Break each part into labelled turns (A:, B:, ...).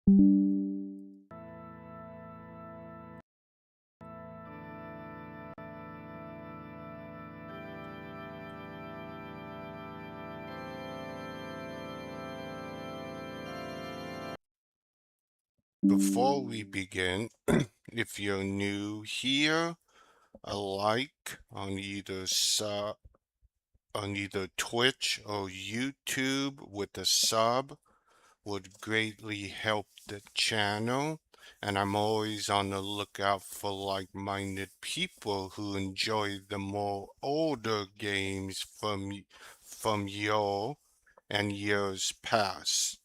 A: Before we begin, if you're new here, a like on either Twitch or YouTube with a sub would greatly help the channel. And I'm always on the lookout for like-minded people who enjoy the more older games from y'all and years past.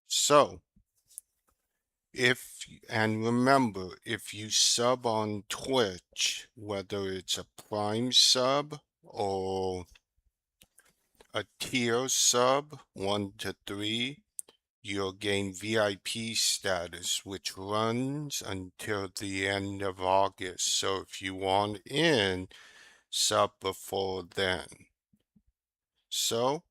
A: So, remember, if you sub on Twitch, whether it's a Prime sub or a tier sub, 1 to 3, you'll gain VIP status, which runs until the end of August. So if you want in, sub before then. So,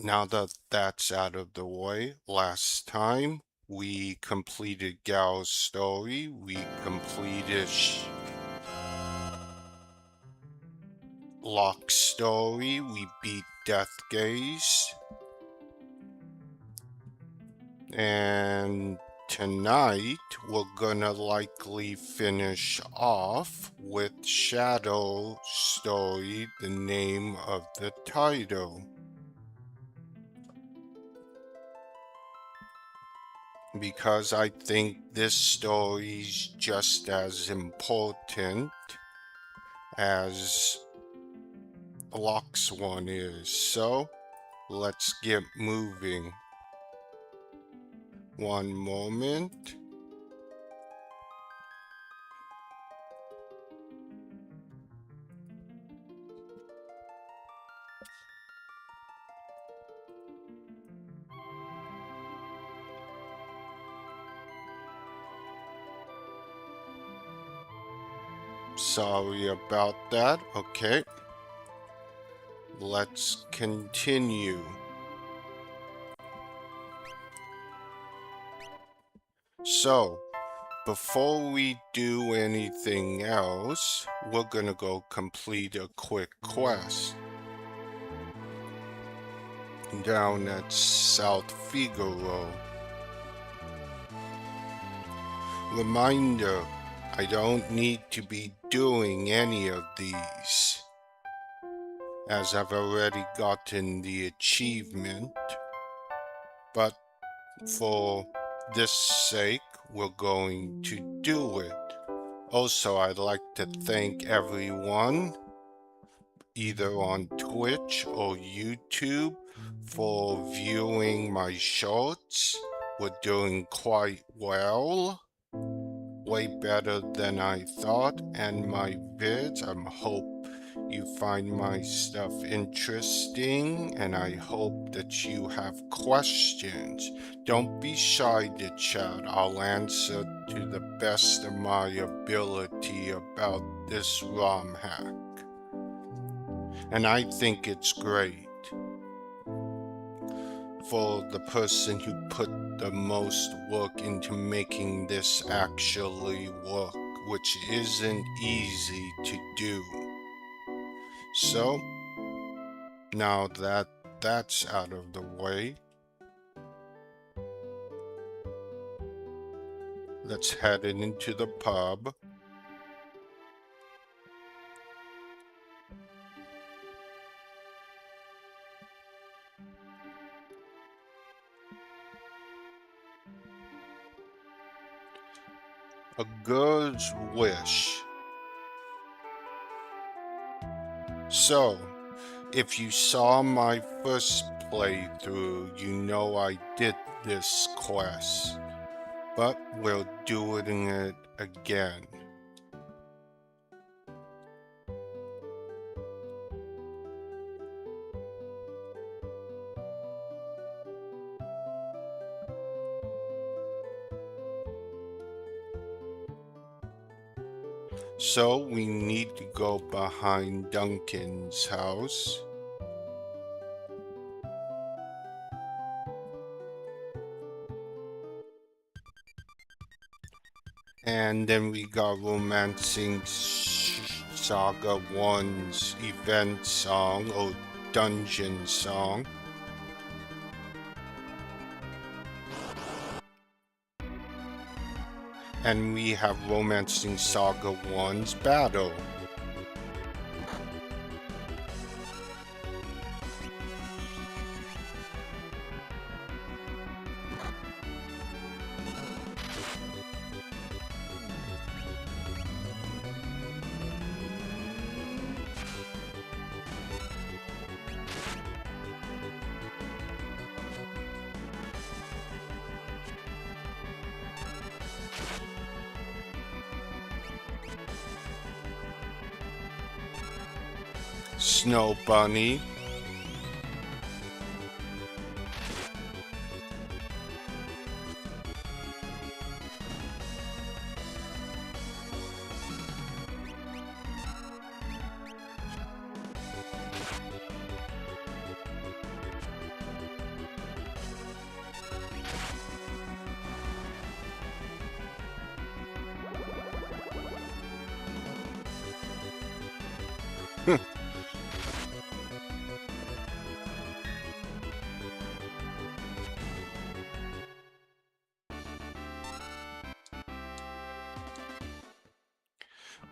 A: now that that's out of the way, last time we completed Gal's story, we completed Locke's story, we beat Death Gaze, and tonight we're gonna likely finish off with Shadow's story, the name of the title. Because I think this story's just as important as Locke's one is. So, let's get moving. One moment. Sorry about that. Okay. Let's continue. So, before we do anything else, we're gonna go complete a quick quest down at South Figaro. Reminder, I don't need to be doing any of these, as I've already gotten the achievement, but for this sake, we're going to do it. Also, I'd like to thank everyone, either on Twitch or YouTube, for viewing my shorts. We're doing quite well. Way better than I thought, and my vids, I hope you find my stuff interesting, and I hope that you have questions. Don't be shy to chat. I'll answer to the best of my ability about this ROM hack. And I think it's great for the person who put the most work into making this actually work, which isn't easy to do. So, now that that's out of the way, let's head into the pub. A Girl's Wish. So, if you saw my first playthrough, you know I did this quest, but we're doing it again. So we need to go behind Duncan's house. And then we got Romancing Saga 1's event song or dungeon song. And we have Romancing Saga 1's battle. Snow Bunny.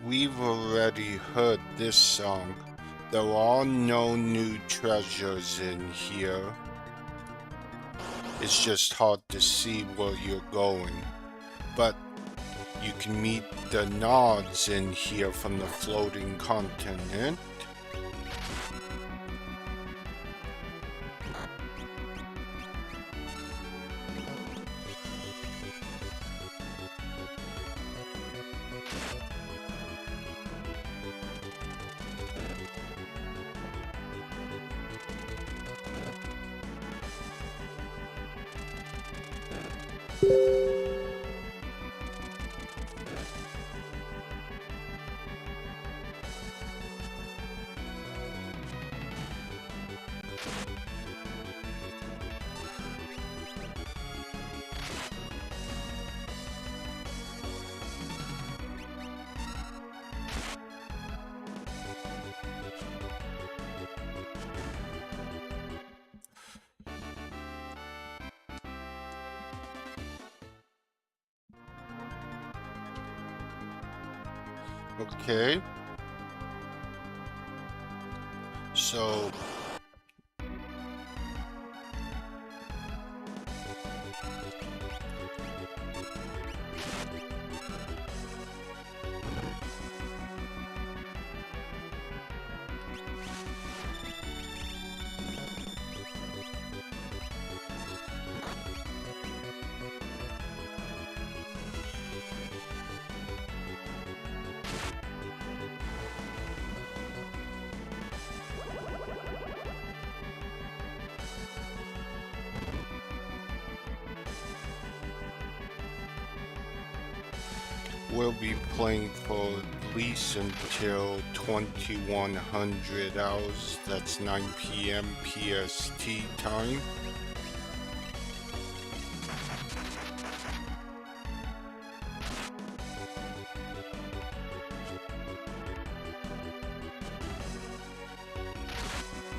A: We've already heard this song. There are no new treasures in here. It's just hard to see where you're going. But you can meet the nods in here from the floating continent. Okay. So we'll be playing for at least until 2100 hours. That's 9 p.m. PST time.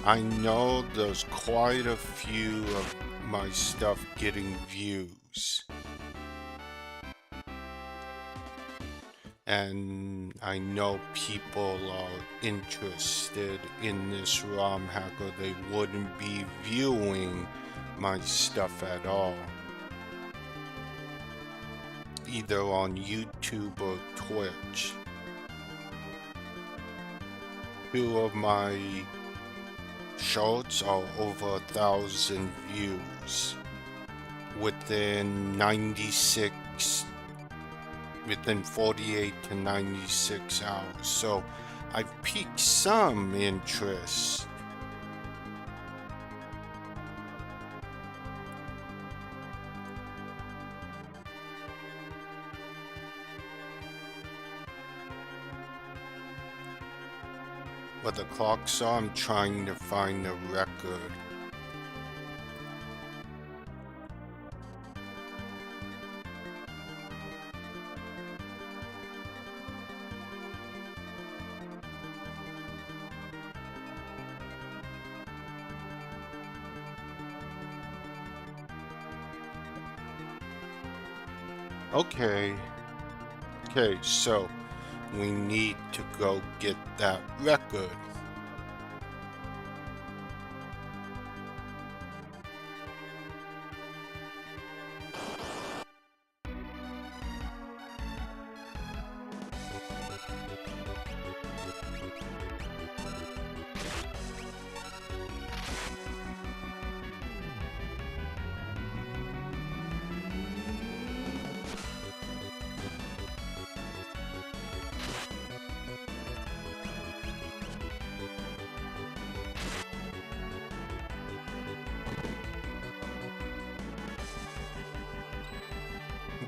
A: I know there's quite a few of my stuff getting views. And I know people are interested in this ROM hack or they wouldn't be viewing my stuff at all. Either on YouTube or Twitch. Two of my shorts are over 1,000 views within 48 to 96 hours. So I've piqued some interest. What the clock saw, I'm trying to find the record. Okay. Okay, so we need to go get that record.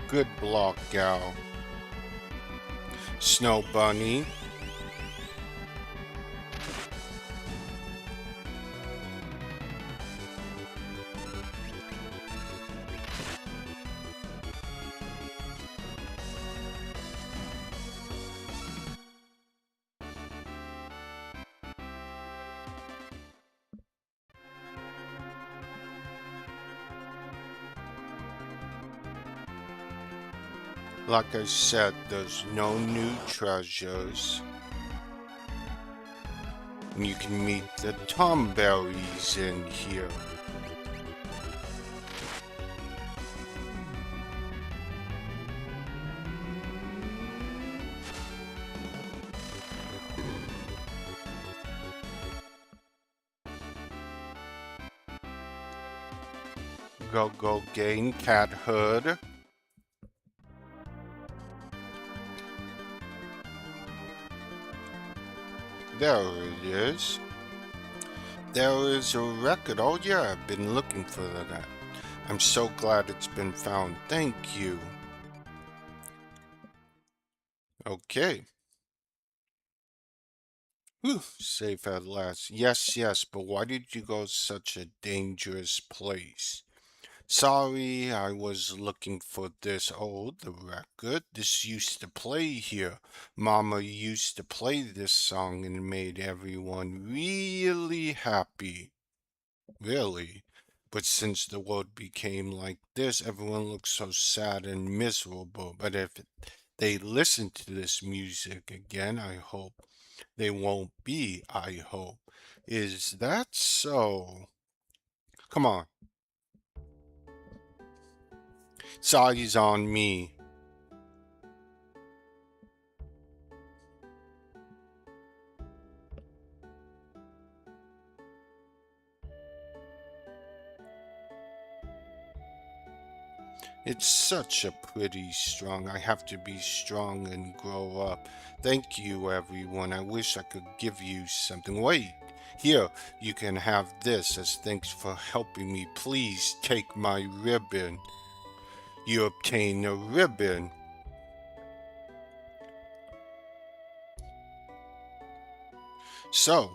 A: Good block, gal. Snow Bunny. Like I said, there's no new treasures. And you can meet the Tomberries in here. Go gain cat hood. There it is. There is a record. Oh yeah, I've been looking for that. I'm so glad it's been found. Thank you. Okay. Whew, safe at last. Yes, yes, but why did you go such a dangerous place? Sorry, I was looking for this. Oh, the record. This used to play here. Mama used to play this song and it made everyone really happy. Really? But since the world became like this, everyone looks so sad and miserable. But if they listen to this music again, I hope they won't be, I hope. Is that so? Come on. Soggy's on me. It's such a pretty strong. I have to be strong and grow up. Thank you, everyone. I wish I could give you something. Wait, here, you can have this as thanks for helping me. Please take my ribbon. You obtain a ribbon. So,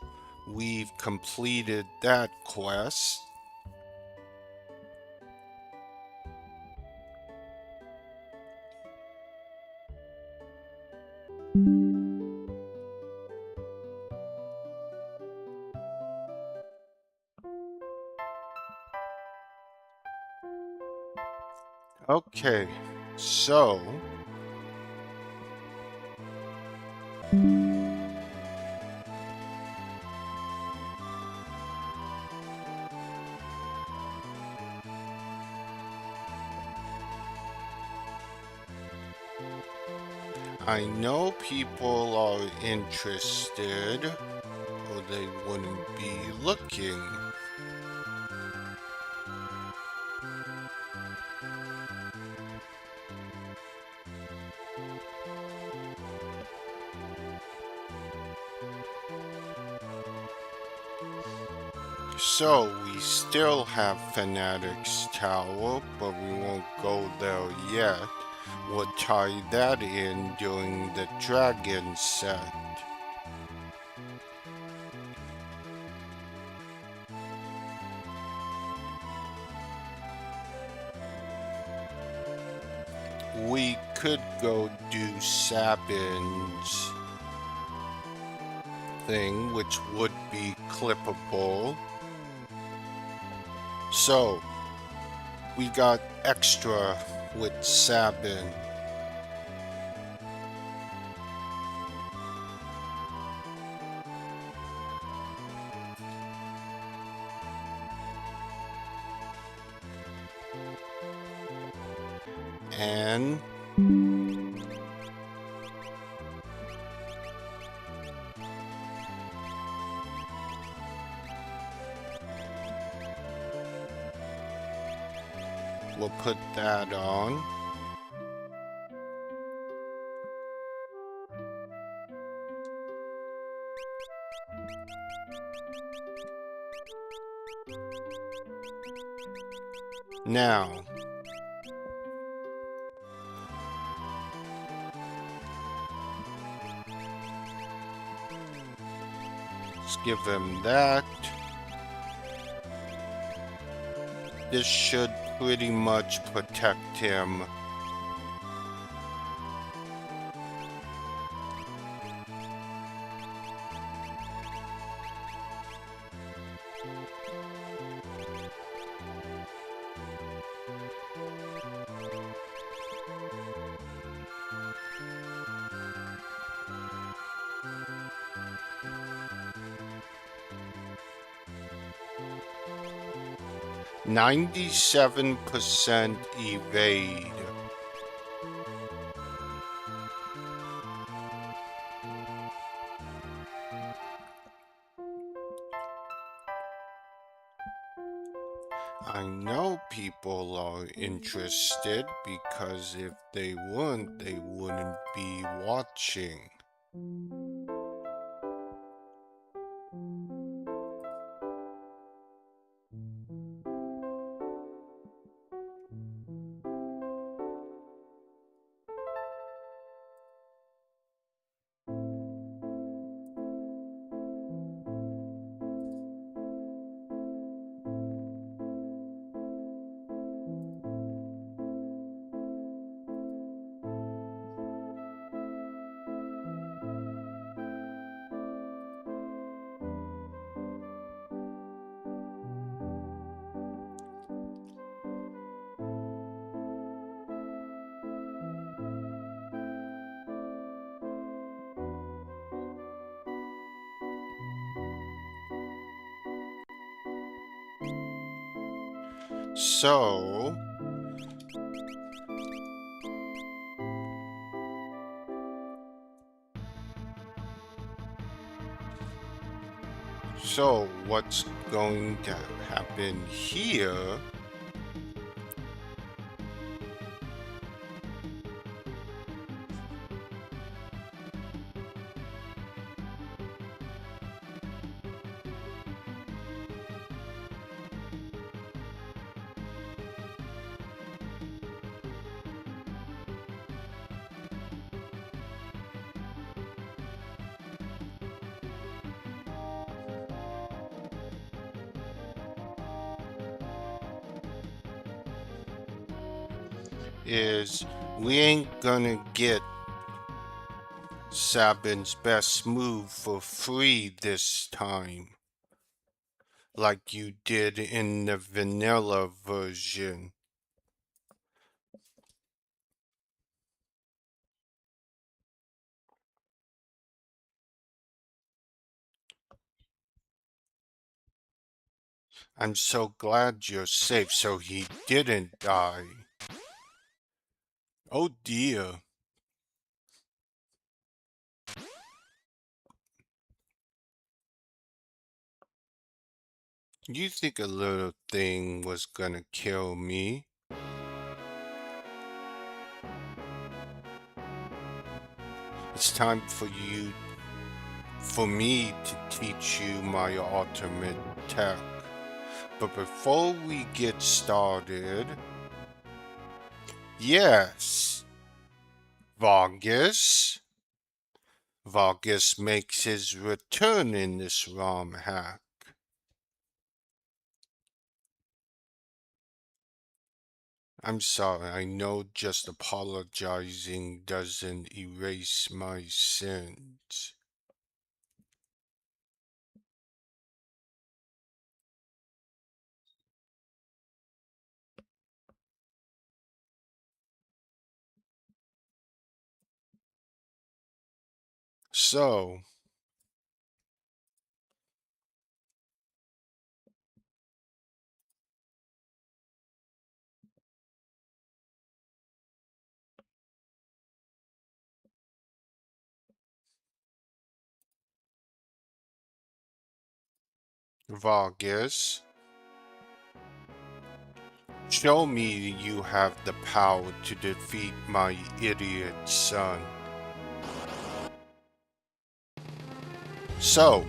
A: we've completed that quest. Okay, so I know people are interested or they wouldn't be looking. So we still have Fanatic's Tower, but we won't go there yet. We'll tie that in during the Dragon set. We could go do Sabin's thing, which would be clippable. So, we got extra with Sabin. and we'll put that on. Now, let's give him that. This should pretty much protect him. %97 evade. I know people are interested because if they weren't, they wouldn't be watching. So, what's going to happen here is we ain't gonna get Sabin's best move for free this time, like you did in the vanilla version. I'm so glad you're safe, so he didn't die. Oh dear. You think a little thing was gonna kill me? It's time for me to teach you my ultimate tech. But before we get started, yes, Vargas. Vargas makes his return in this ROM hack. I'm sorry, I know just apologizing doesn't erase my sins. So, Vargas, show me you have the power to defeat my idiot son. So,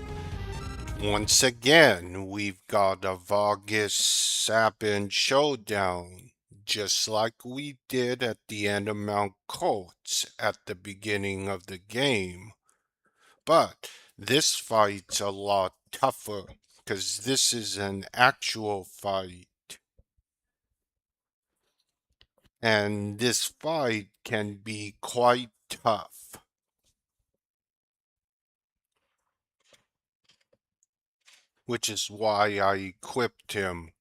A: once again, we've got a Vargas Sapin showdown, just like we did at the end of Mount Coates at the beginning of the game. But this fight's a lot tougher, because this is an actual fight. And this fight can be quite tough, which is why I equipped him.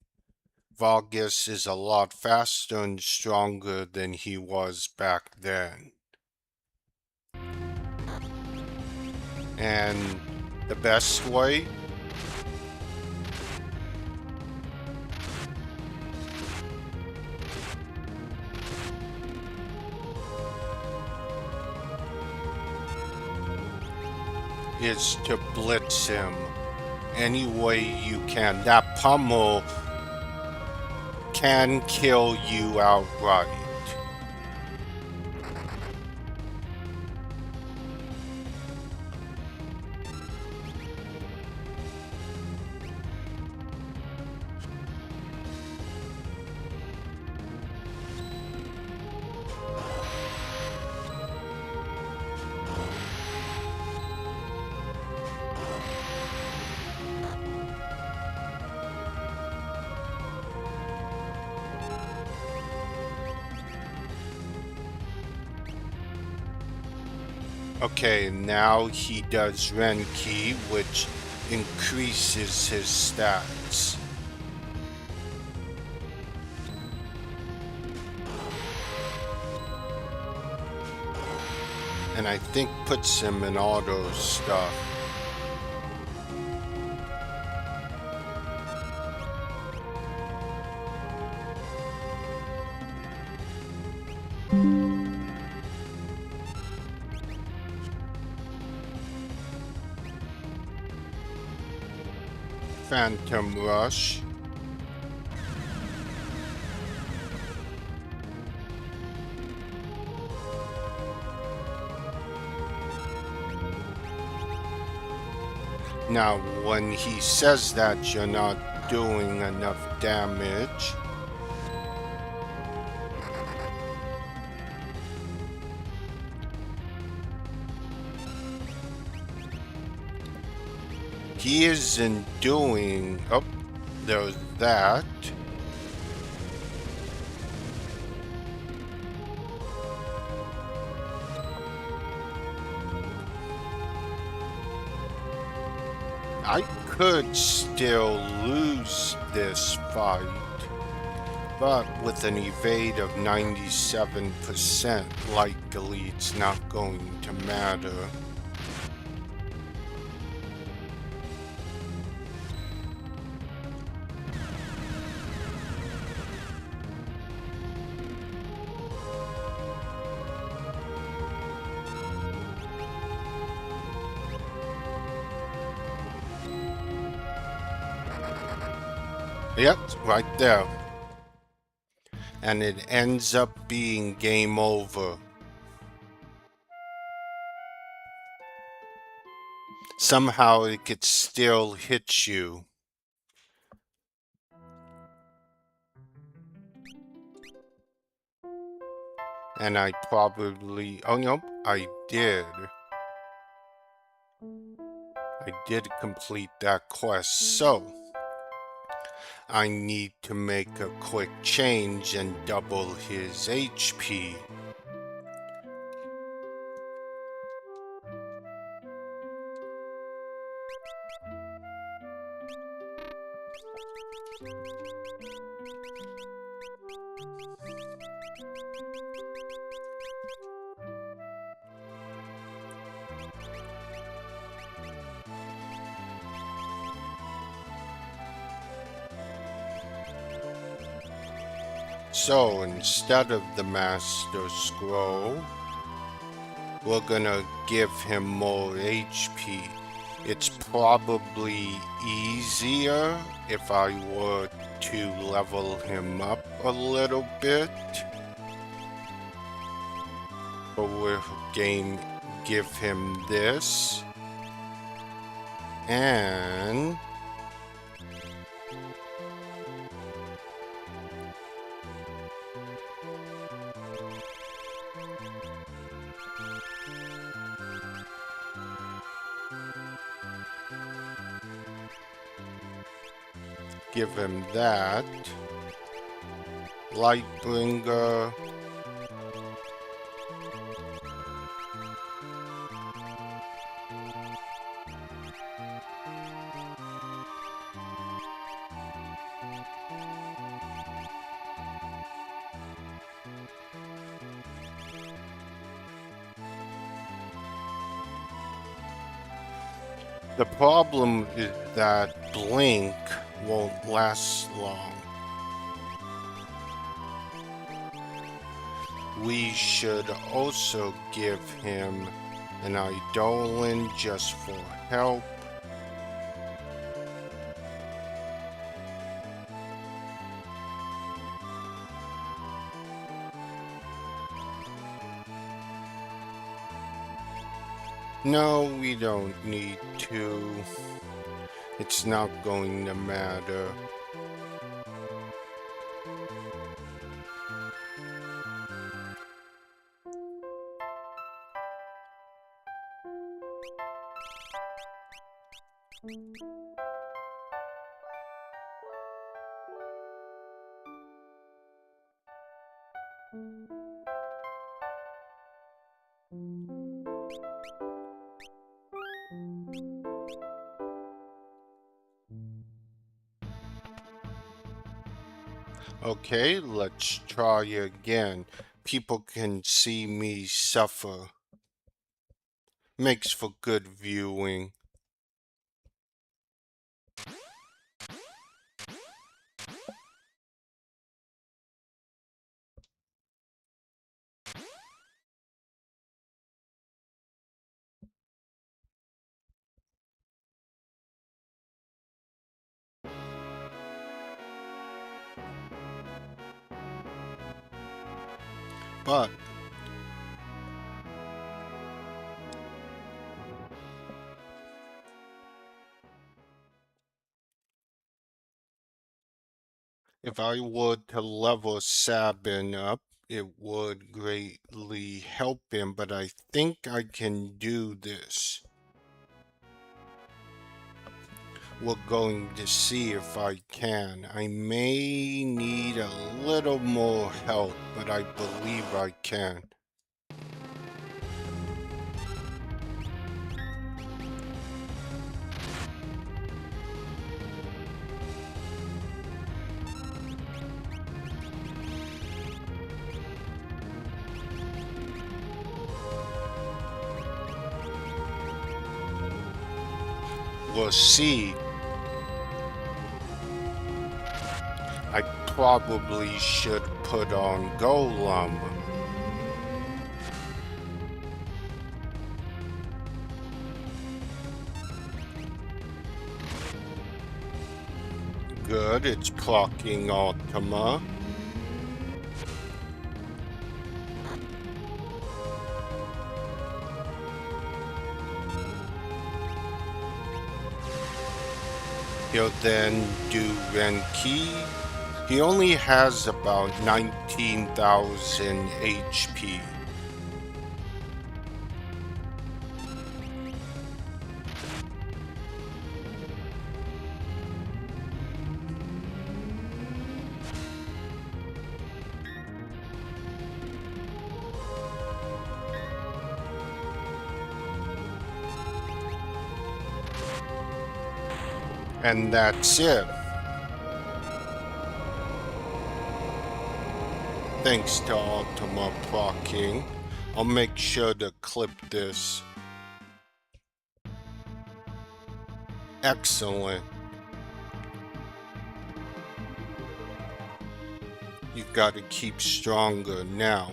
A: Vargas is a lot faster and stronger than he was back then. And the best way? Is to blitz him any way you can. That pummel can kill you outright. Okay, now he does Renki, which increases his stats. And I think puts him in auto stuff. Phantom Rush. Now, when he says that you're not doing enough damage, he isn't doing... Oh, there's that. I could still lose this fight, but with an evade of 97%, likely it's not going to matter. Yep, right there. And it ends up being game over. Somehow it could still hit you. And I probably... Oh, no, I did. I did complete that quest, so... I need to make a quick change and double his HP. So instead of the Master Scroll, we're gonna give him more HP. It's probably easier if I were to level him up a little bit. But we'll give him this. And give him that. Lightbringer. The problem is that Blink won't last long. We should also give him an Eidolon just for help. No, we don't need to. It's not going to matter. Okay, let's try again. People can see me suffer. Makes for good viewing. But if I were to level Sabin up, it would greatly help him, but I think I can do this. We're going to see if I can. I may need a little more help, but I believe I can. We'll see. I probably should put on Golem. Good, it's clocking Ultima. He'll then do Renki. He only has about 19,000 HP. And that's it. Thanks to Ultima proccing. I'll make sure to clip this. Excellent. You've got to keep stronger now.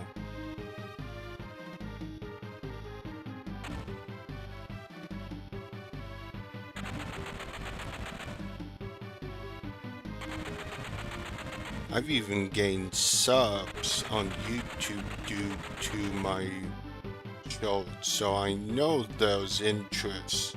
A: I've even gained subs on YouTube due to my show, so I know those interests.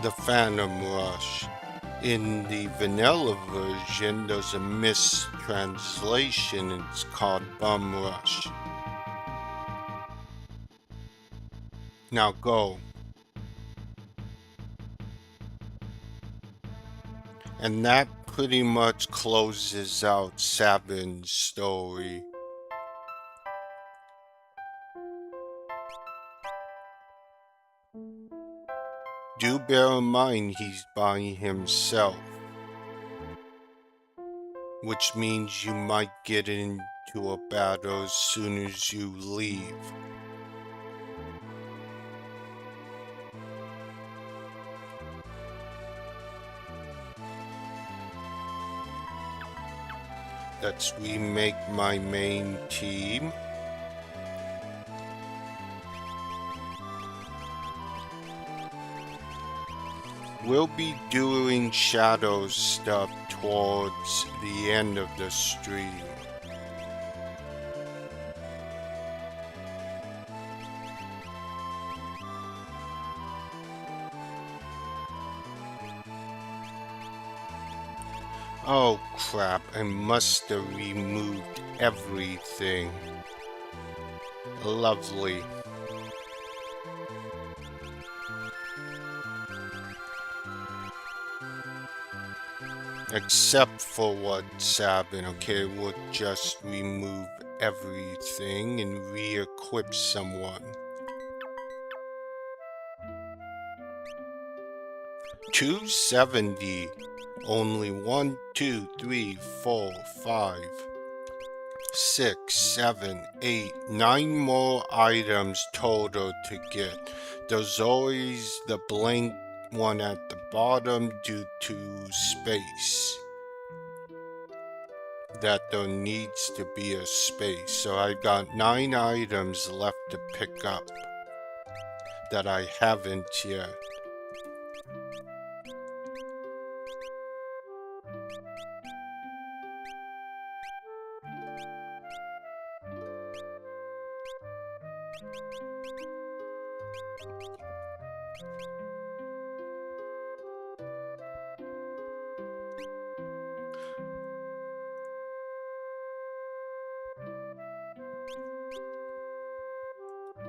A: The Phantom Rush. In the vanilla version, there's a mistranslation. It's called Bum Rush. Now go. And that pretty much closes out Sabin's story. Do bear in mind he's by himself, which means you might get into a battle as soon as you leave. Let's remake my main team. We'll be doing shadow stuff towards the end of the stream. Oh crap, I must have removed everything. Lovely. Except for what's happened. Okay, we'll just remove everything and re-equip someone. 270. Only 1, 2, 3, 4, 5, 6, 7, 8, 9 more items total to get. There's always the blank one at the bottom due to space. That there needs to be a space. So I got 9 items left to pick up that I haven't yet.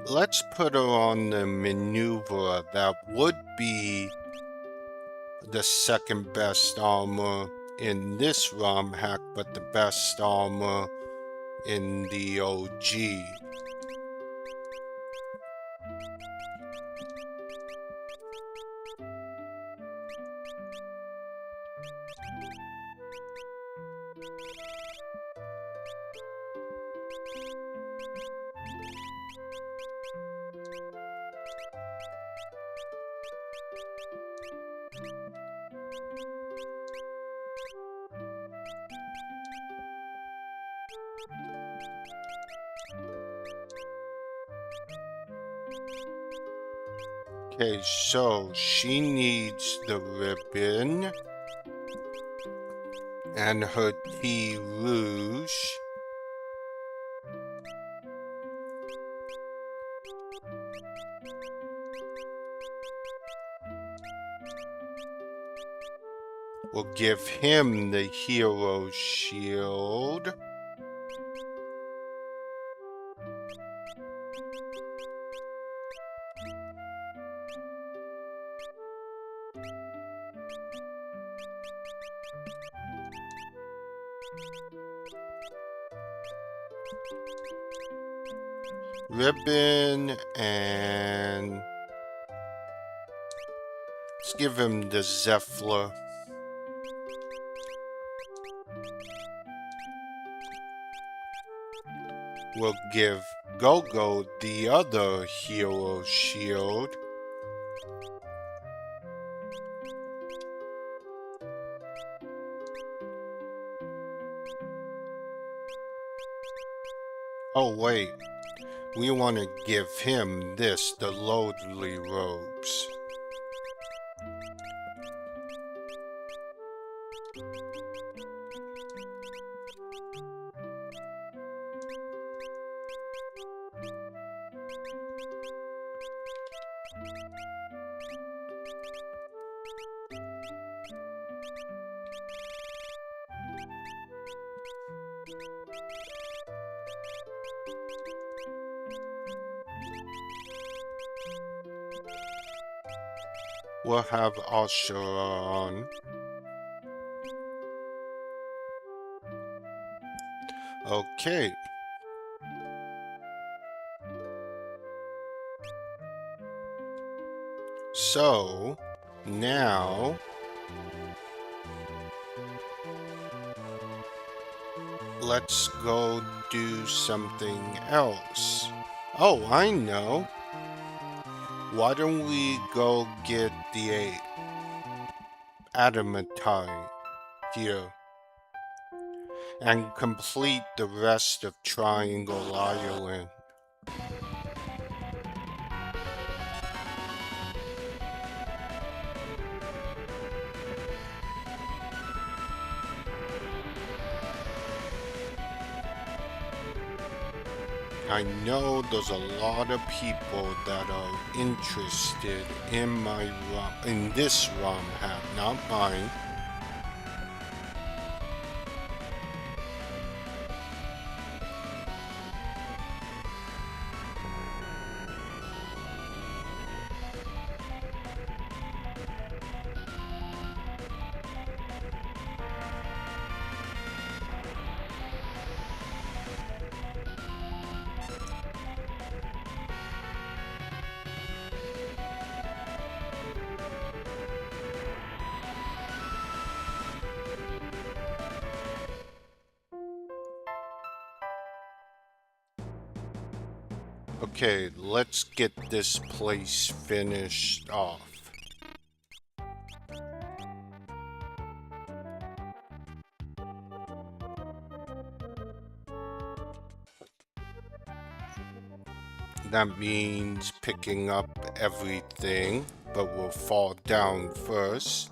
A: Let's put her on the maneuver. That would be the second best armor in this ROM hack, but the best armor in the OG. Okay, so she needs the ribbon and her tea rouge. We'll give him the hero shield. Ribbon, and let's give him the Zephyr. We'll give Gogo the other hero shield. Oh, wait. We want to give him this, the lowly robes. We'll have Usher on. Okay. So, now, let's go do something else. Oh, I know. Why don't we go get the adamantine here and complete the rest of Triangle Island? I know there's a lot of people that are interested in in this ROM hack, not mine. Okay, let's get this place finished off. That means picking up everything, but we'll fall down first.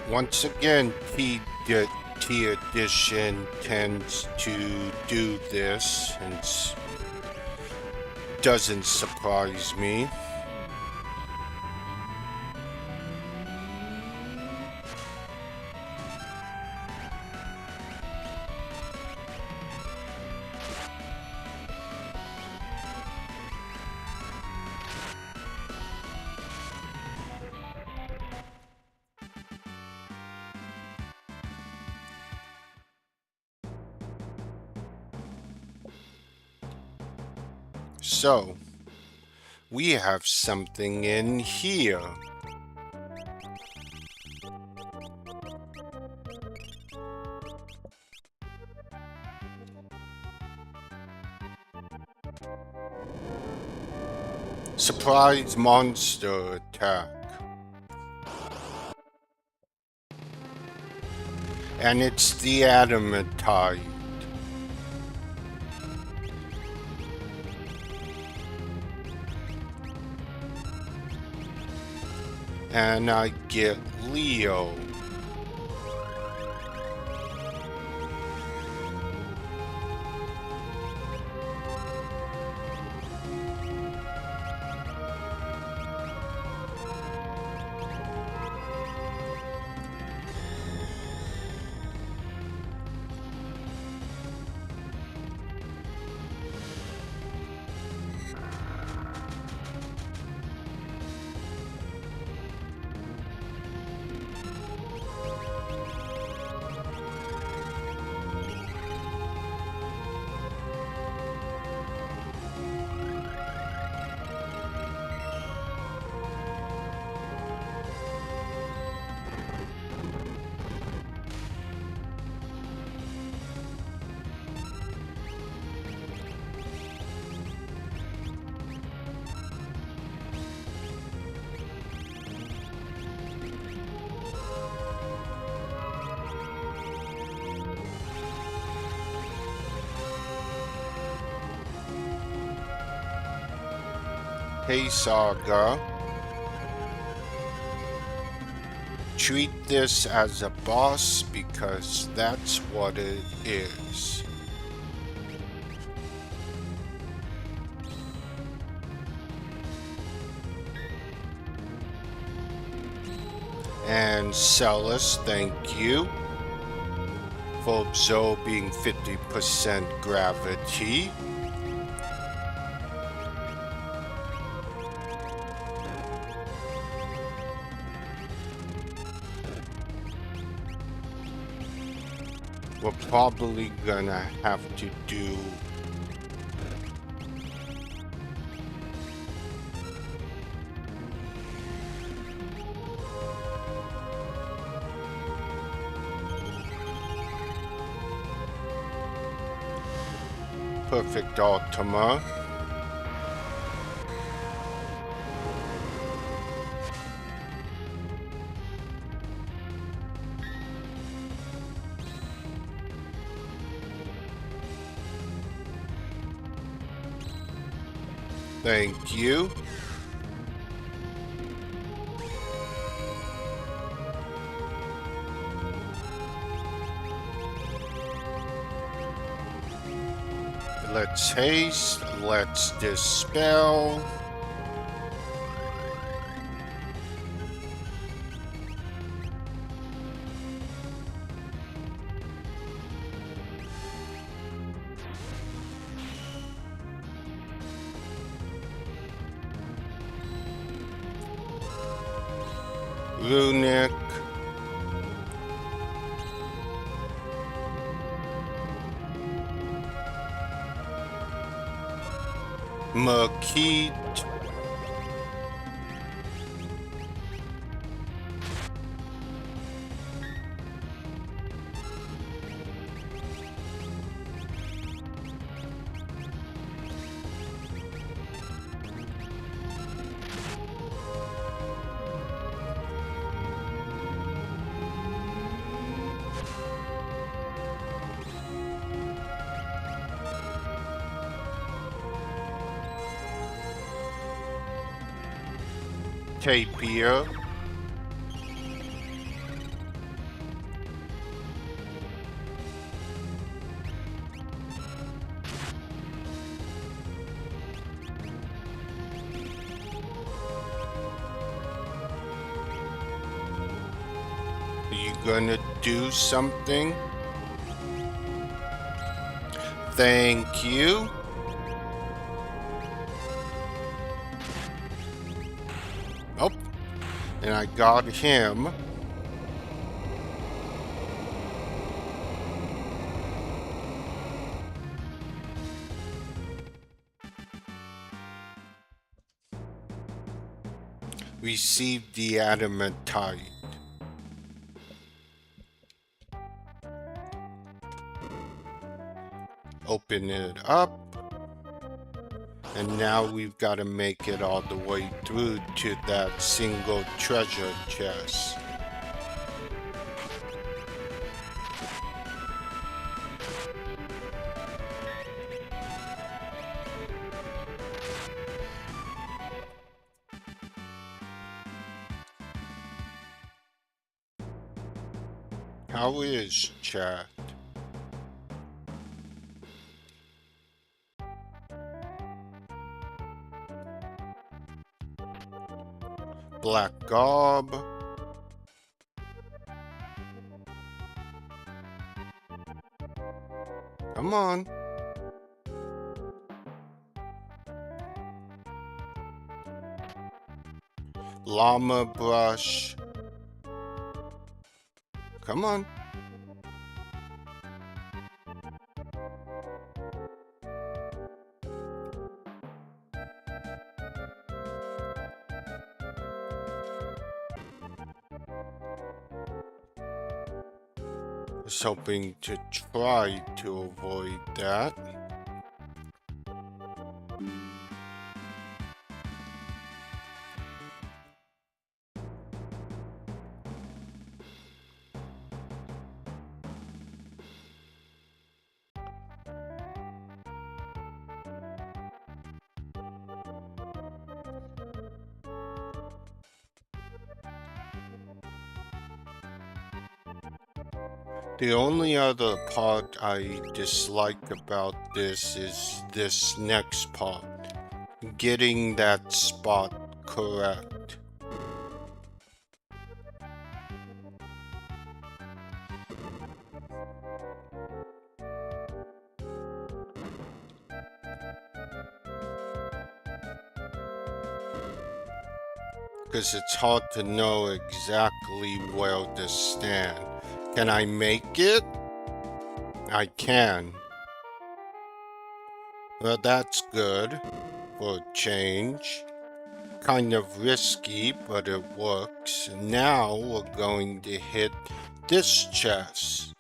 A: Once again, T Edition tends to do this and doesn't surprise me. So, we have something in here. Surprise monster attack. And it's the adamantite. And I get Leo. Hey Saga, treat this as a boss because that's what it is. And Celis, thank you for absorbing 50% gravity. We're probably gonna have to do Perfect Ultima. Thank you. Let's haste, let's dispel. Runic. Merkit. Tapir. Are you gonna do something? Thank you. Oh, and I got him. Received the adamantite. Open it up. And now we've got to make it all the way through to that single treasure chest. How is chat? Black Gob. Come on. Llama Brush. Come on. I was hoping to try to avoid that. The only other part I dislike about this is this next part, getting that spot correct. Because it's hard to know exactly where to stand. Can I make it? I can. Well, that's good for a change. Kind of risky, but it works. Now we're going to hit this chest.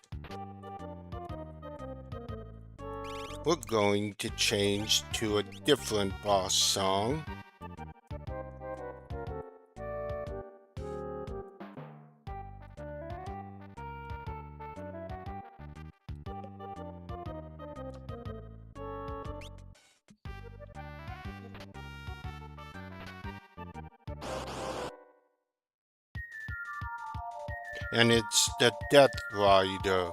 A: We're going to change to a different boss song. And it's the Death Rider.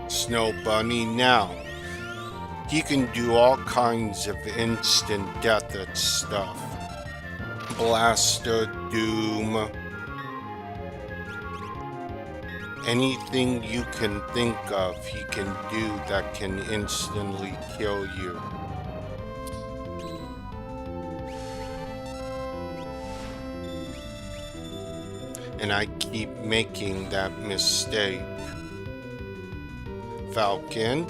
A: Snow Bunny now. He can do all kinds of instant death at stuff. Blaster, Doom, anything you can think of he can do that can instantly kill you. And I keep making that mistake. Falcon.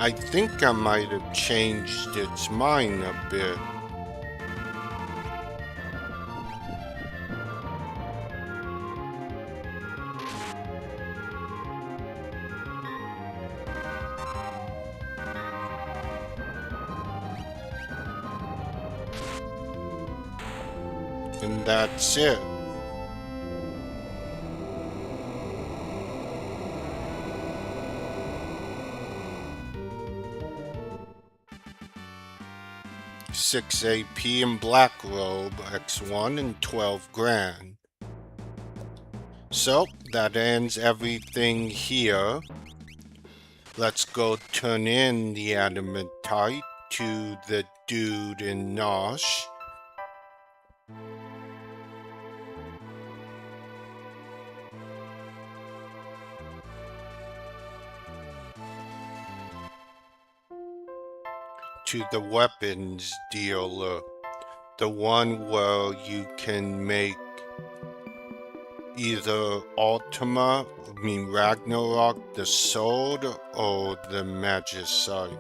A: I think I might have changed its mind a bit. And that's it. Six AP in Black Robe, X1 and 12 grand. So that ends everything here. Let's go turn in the adamantite to the dude in Nosh. To the weapons dealer, the one where you can make either Ragnarok, the sword, or the magicite.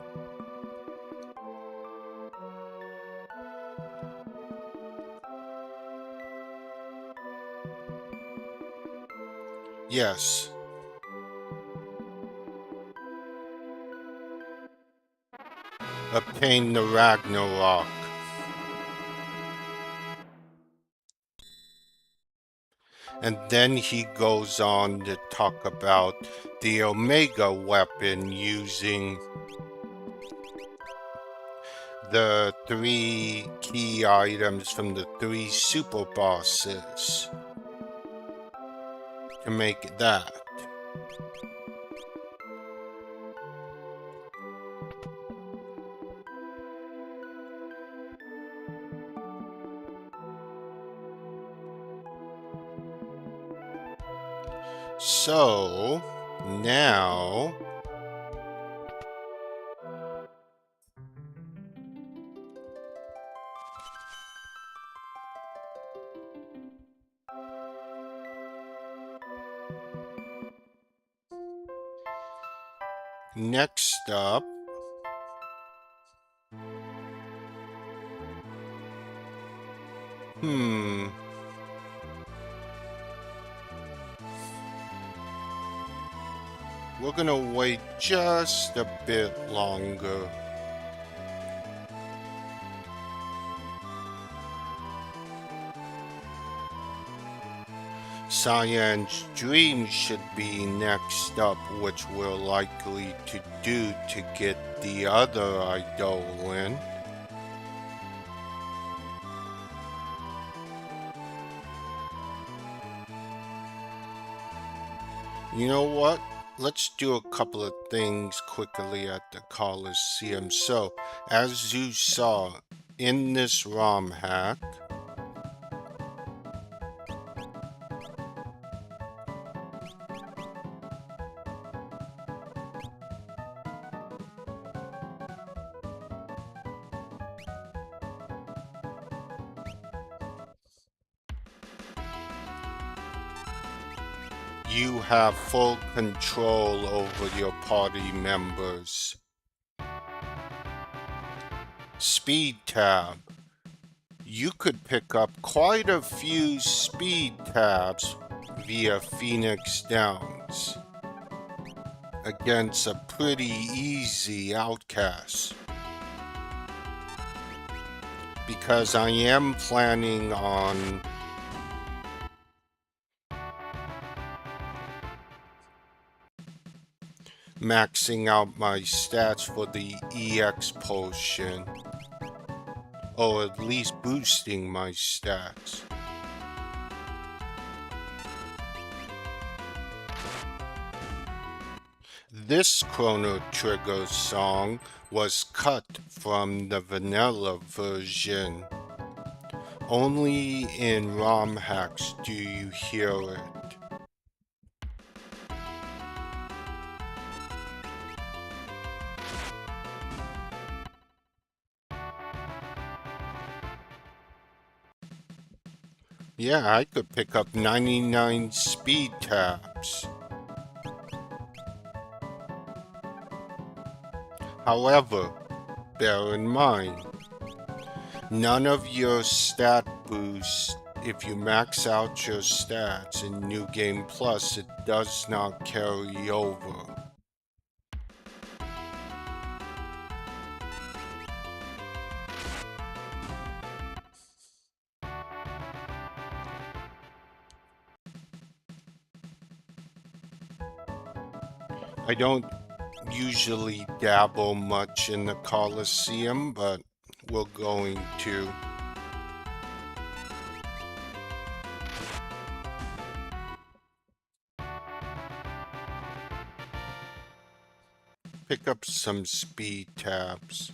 A: Yes. obtain the Ragnarok. And then he goes on to talk about the Omega weapon using the 3 key items from the 3 super bosses to make that. So now next up, we're gonna wait just a bit longer. Cyan's dream should be next up, which we're likely to do to get the other Eidolon. You know what? Let's do a couple of things quickly at the Coliseum. So, as you saw in this ROM hack, you have full control over your party members. Speed tab. You could pick up quite a few speed tabs via Phoenix Downs against a pretty easy outcast. Because I am planning on maxing out my stats for the EX potion, or at least boosting my stats. This Chrono Trigger song was cut from the vanilla version. Only in ROM hacks do you hear it. Yeah, I could pick up 99 speed tabs. However, bear in mind, none of your stat boosts, if you max out your stats in New Game Plus, it does not carry over. I don't usually dabble much in the Coliseum, but we're going to. Pick up some speed tabs.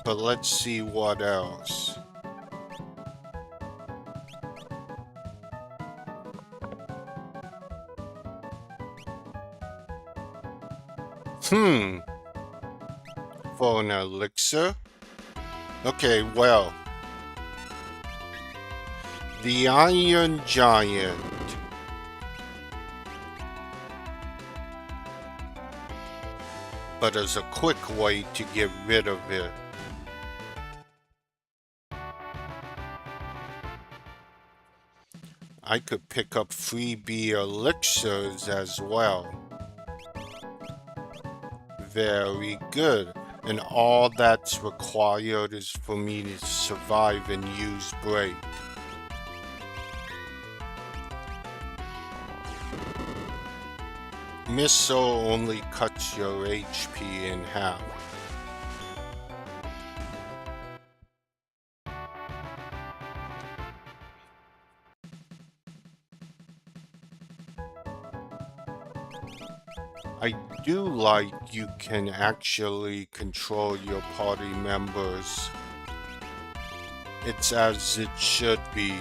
A: But let's see what else. For an elixir? Okay, well. The Iron Giant. But as a quick way to get rid of it. I could pick up freebie elixirs as well. very good. And all that's required is for me to survive and use break. Missile only cuts your HP in half. I do like you can actually control your party members. It's as it should be.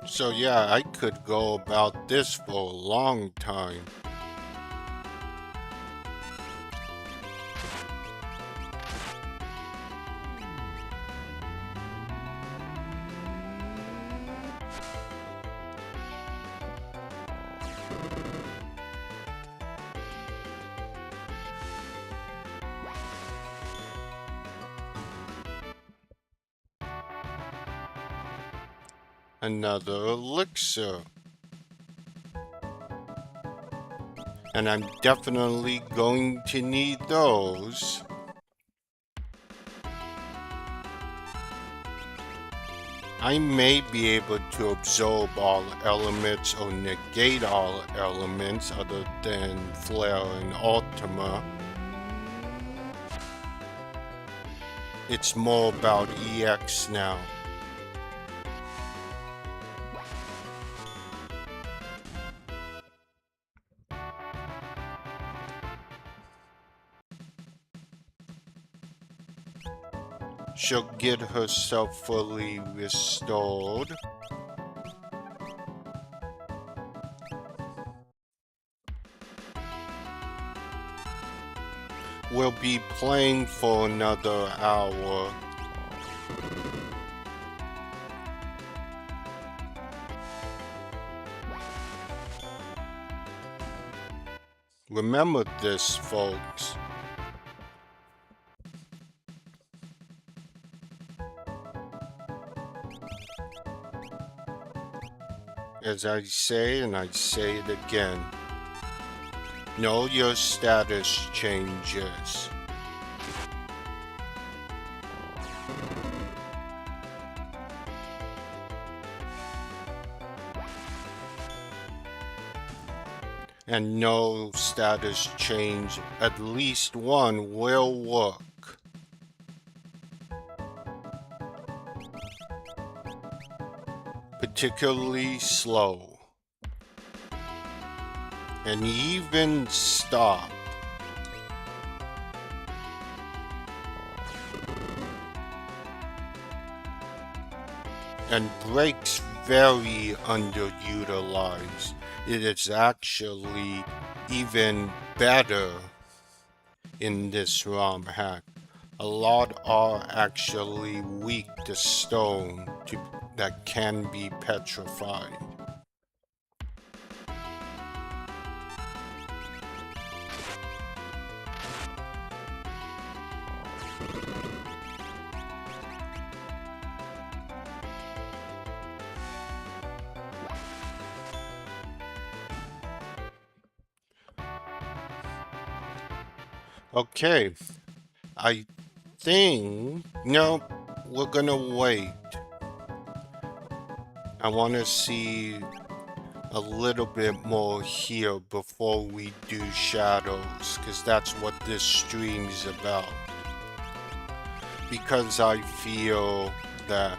A: So yeah, I could go about this for a long time. Another elixir. And I'm definitely going to need those. I may be able to absorb all elements or negate all elements other than Flare and Ultima. It's more about EX now. She'll get herself fully restored. We'll be playing for another hour. Remember this, folks. As I say, and I say it again, know your status changes. And no status change, at least one will work. Particularly slow. And even stop. And brakes very underutilized. It is actually even better in this ROM hack. A lot are actually weak to stone that can be petrified. Okay, I think, no, we're gonna wait. I want to see a little bit more here before we do shadows, because that's what this stream is about. Because I feel that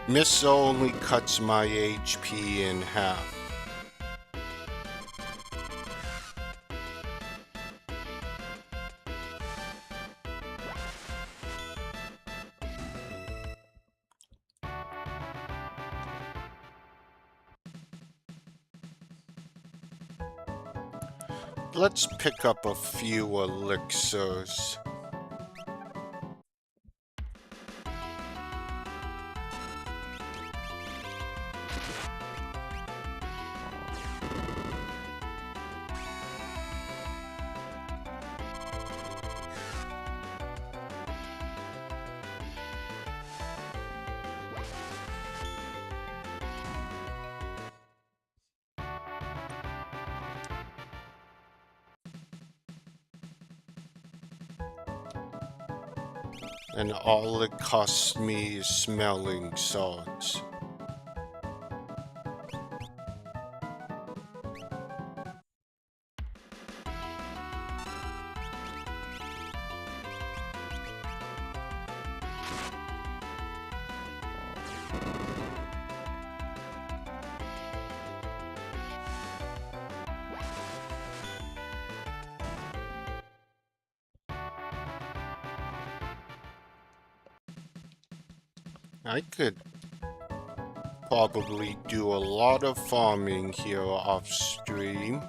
A: Miss only cuts my HP in half. Let's pick up a few elixirs. And all it costs me is smelling salts. I could probably do a lot of farming here off stream.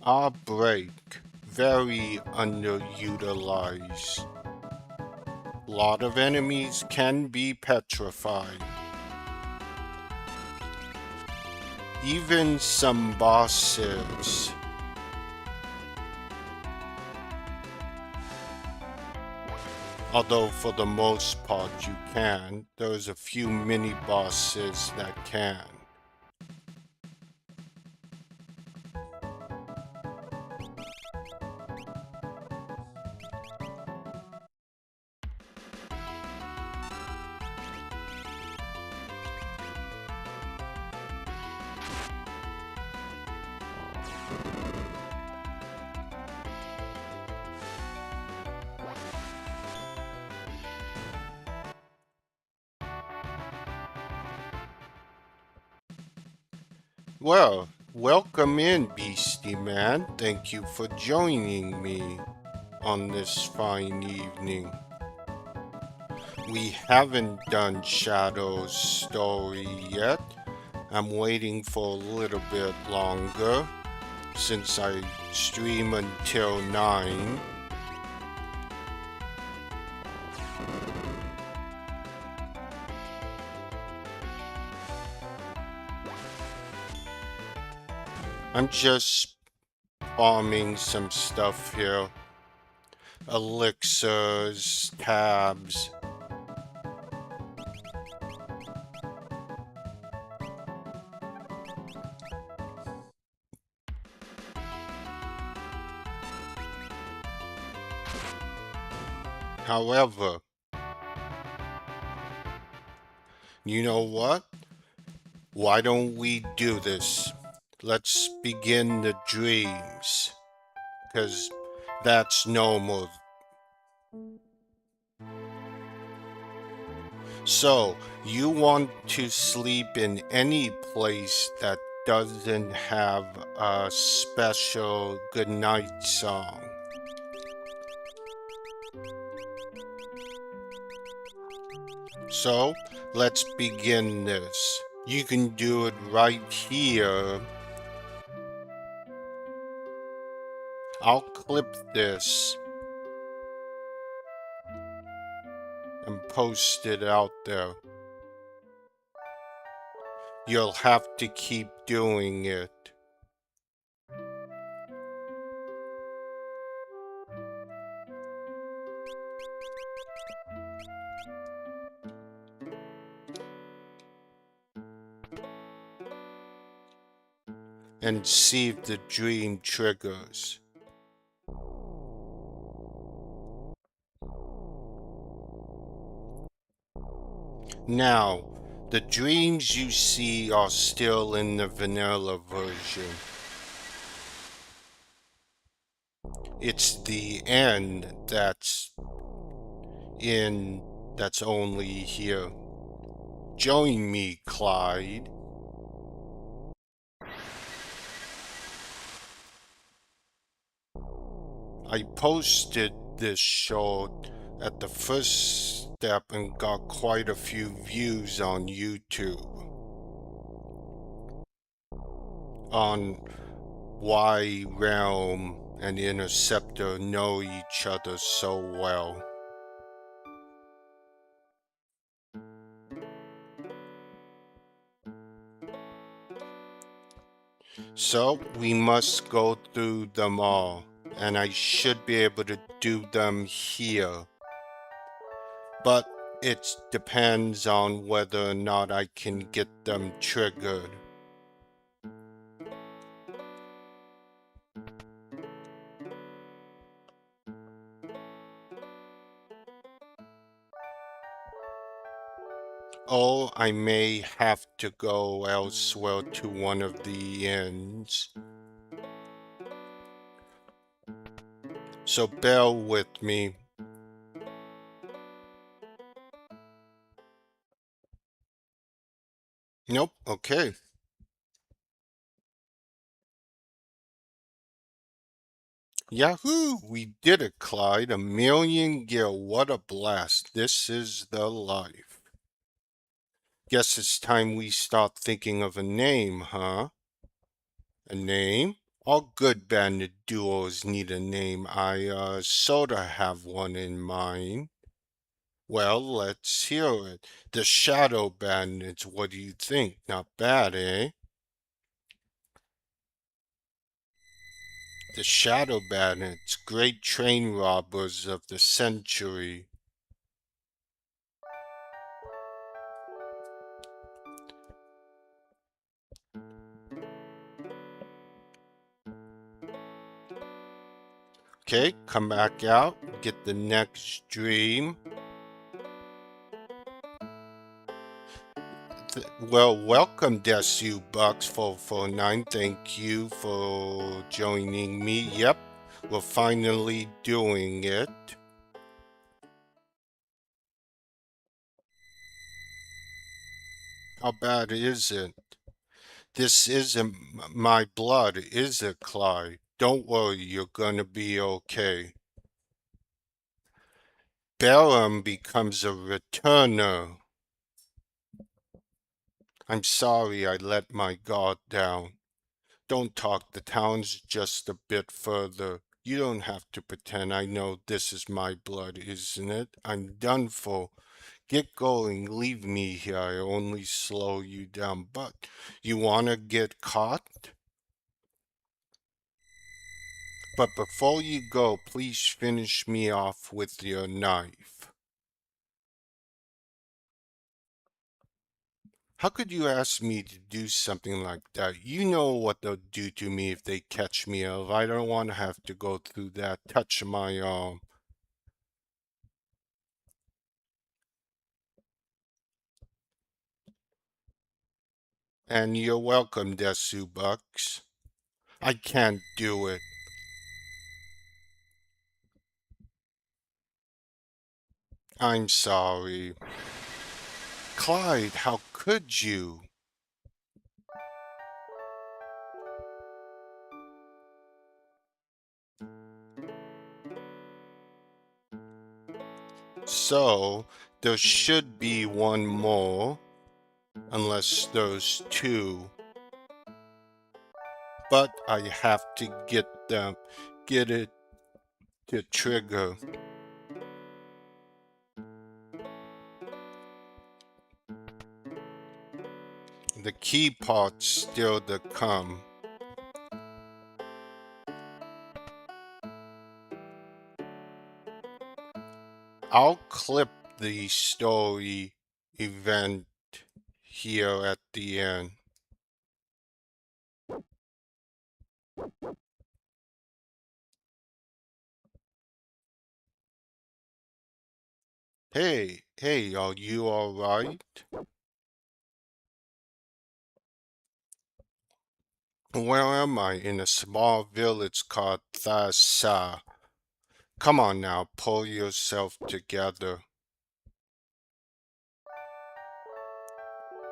A: Our break, very underutilized. A lot of enemies can be petrified. Even some bosses. Although for the most part you can, there's a few mini bosses that can. Well, welcome in, Beastie Man. Thank you for joining me on this fine evening. We haven't done Shadow's story yet. I'm waiting for a little bit longer since I stream until 9. I'm just farming some stuff here. Elixirs, tabs. However, you know what? Why don't we do this? Let's begin the dreams. Because that's normal. So, you want to sleep in any place that doesn't have a special goodnight song. So, let's begin this. You can do it right here. I'll clip this and post it out there. You'll have to keep doing it. And see if the dream triggers. Now, the dreams you see are still in the vanilla version. It's the end that's only here. Join me, Clyde. I posted this short at the first step and got quite a few views on YouTube on why Realm and Interceptor know each other so well. So we must go through them all, and I should be able to do them here. But it depends on whether or not I can get them triggered. Or I may have to go elsewhere to one of the ends. So bear with me. Nope, okay. Yahoo! We did it, Clyde. 1,000,000 gil. What a blast. This is the life. Guess it's time we start thinking of a name, huh? A name? All good bandit duos need a name. I sorta have one in mind. Well, let's hear it. The Shadow Bandits, what do you think? Not bad, eh? The Shadow Bandits, great train robbers of the century. Okay, come back out, get the next dream. Well, welcome, Desu Bucks 449. Thank you for joining me. Yep, we're finally doing it. How bad is it? This isn't my blood, is it, Clyde? Don't worry, you're gonna be okay. Bellum becomes a returner. I'm sorry I let my guard down. Don't talk, the town's just a bit further. You don't have to pretend I know this is my blood, isn't it? I'm done for. Get going, leave me here, I only slow you down. But you wanna get caught? But before you go, please finish me off with your knife. How could you ask me to do something like that? You know what they'll do to me if they catch me up. I don't want to have to go through that. Touch my arm. And you're welcome, Desu Bucks. I can't do it. I'm sorry. Clyde, how could you? So, there should be one more, unless there's two. But I have to get it to trigger. The key part's still to come. I'll clip the story event here at the end. Hey, are you alright? Where am I? In a small village called Thassa. Come on now, pull yourself together.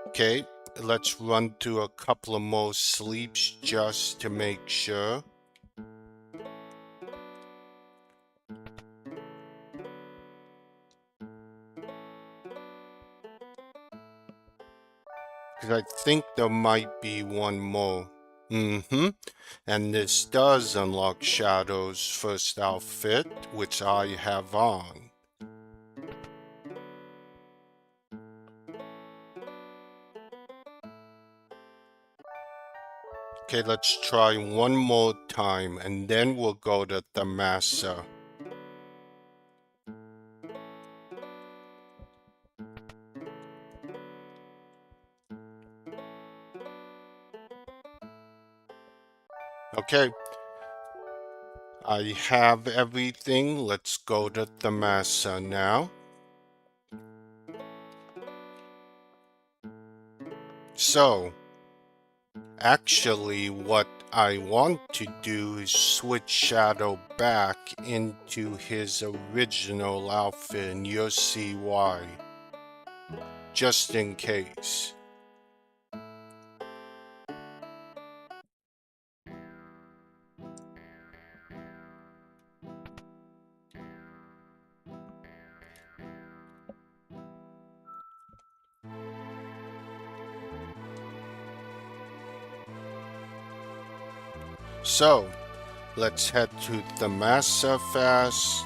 A: Okay, let's run through a couple of more sleeps just to make sure. Because I think there might be one more. Mm-hmm. And this does unlock Shadow's first outfit, which I have on. Okay, let's try one more time, and then we'll go to the Massa. Okay, I have everything. Let's go to the Massa now. So, actually, what I want to do is switch Shadow back into his original outfit, and you'll see why. Just in case. So, let's head to the Massa fast.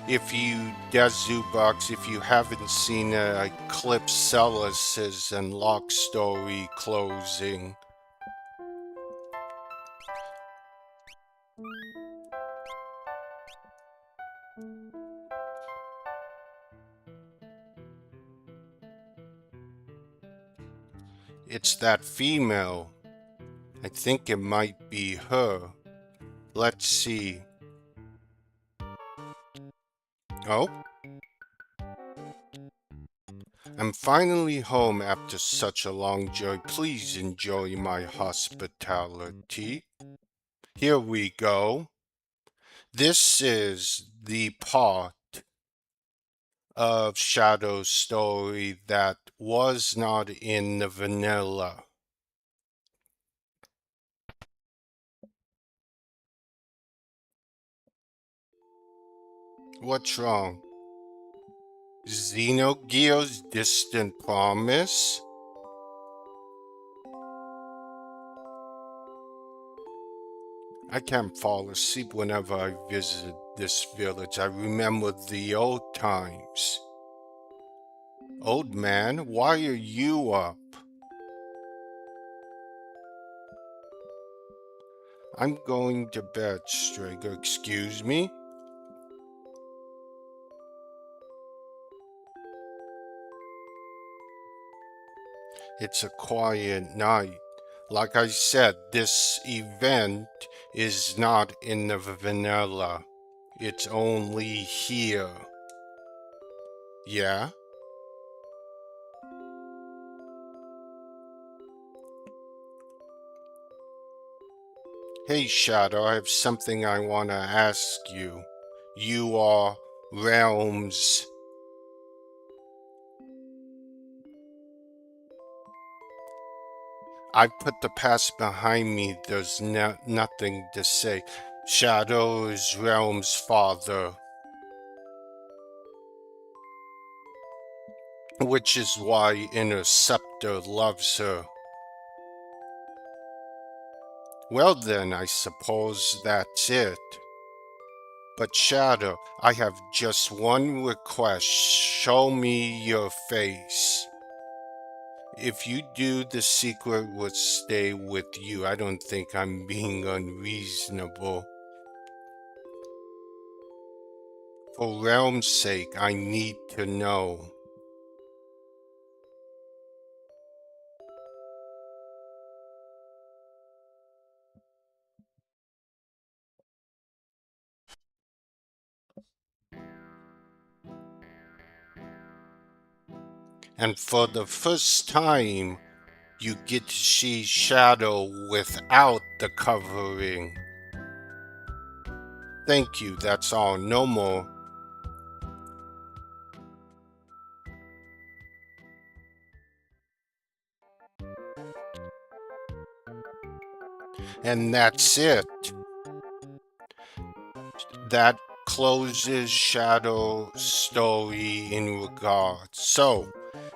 A: If you, Dezubox, if you haven't seen Eclipse Celis's and Lock Story closing, it's that female. I think it might be her. Let's see. Oh, I'm finally home after such a long journey. Please enjoy my hospitality. Here we go. This is the part of Shadow's story that was not in the vanilla. What's wrong? Xenogears Distant Promise? I can't fall asleep whenever I visit this village. I remember the old times. Old man, why are you up? I'm going to bed, Strago. Excuse me? It's a quiet night. Like I said, this event is not in the vanilla. It's only here. Yeah? Hey Shadow, I have something I want to ask you. You are Realms. I put the past behind me. There's nothing to say. Shadow is Realm's father, which is why Interceptor loves her. Well then, I suppose that's it. But Shadow, I have just one request. Show me your face. If you do, the secret will stay with you. I don't think I'm being unreasonable. For Realm's sake, I need to know. And for the first time, you get to see Shadow without the covering. Thank you, that's all, no more. And that's it. That closes Shadow story in regards. So,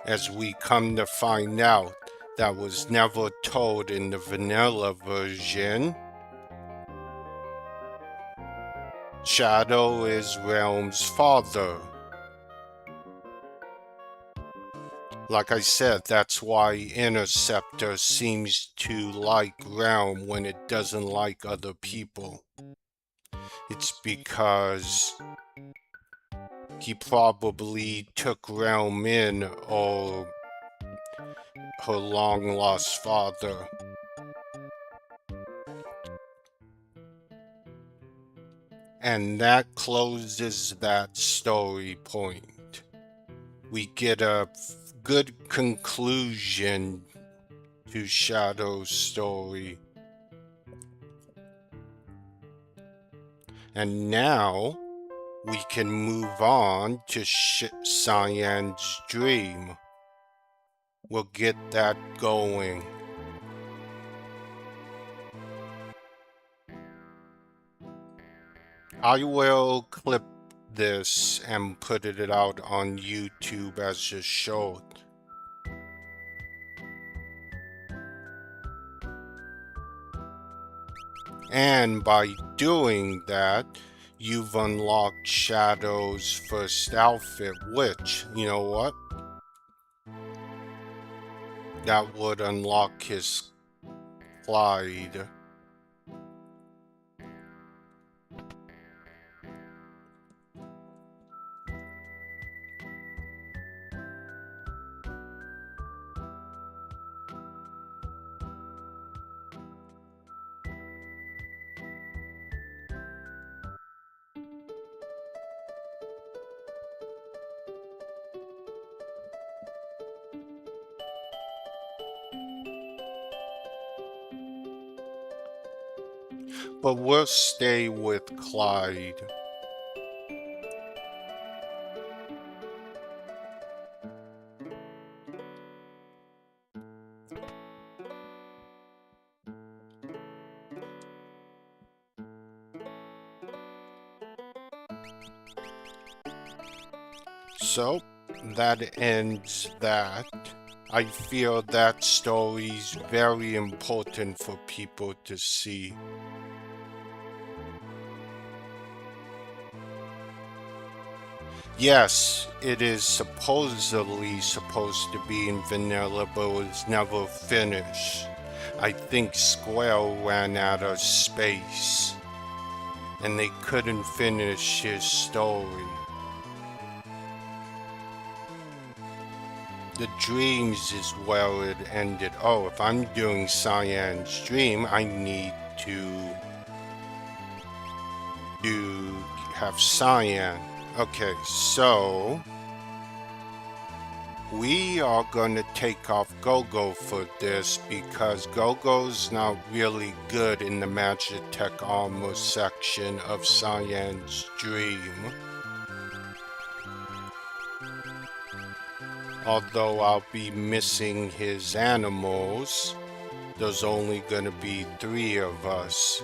A: as we come to find out, that was never told in the vanilla version. Shadow is Realm's father. Like I said, that's why Interceptor seems to like Realm when it doesn't like other people. It's because he probably took Realm in, or her long-lost father. And that closes that story point. We get a good conclusion to Shadow's story. And now we can move on to Cyan's dream. We'll get that going. I will clip this and put it out on YouTube as a short. And by doing that, you've unlocked Shadow's first outfit, which, you know what? That would unlock his Clyde. But we'll stay with Clyde. So, that ends that. I feel that story's very important for people to see. Yes, it is supposedly supposed to be in vanilla, but it was never finished. I think Square ran out of space, and they couldn't finish his story. The dreams is where it ended. Oh, if I'm doing Cyan's dream, I need to have Cyan. Okay, so we are gonna take off Gogo for this because Gogo's not really good in the Magitech armor section of Cyan's dream. Although I'll be missing his animals, there's only gonna be 3 of us.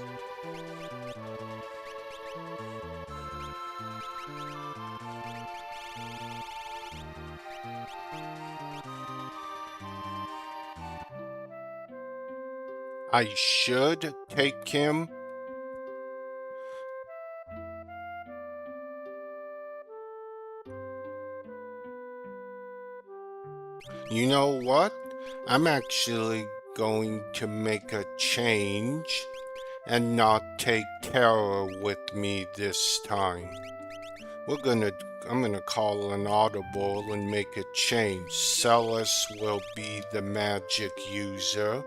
A: I should take him. You know what? I'm actually going to make a change and not take Terror with me this time. I'm gonna call an audible and make a change. Celis will be the magic user.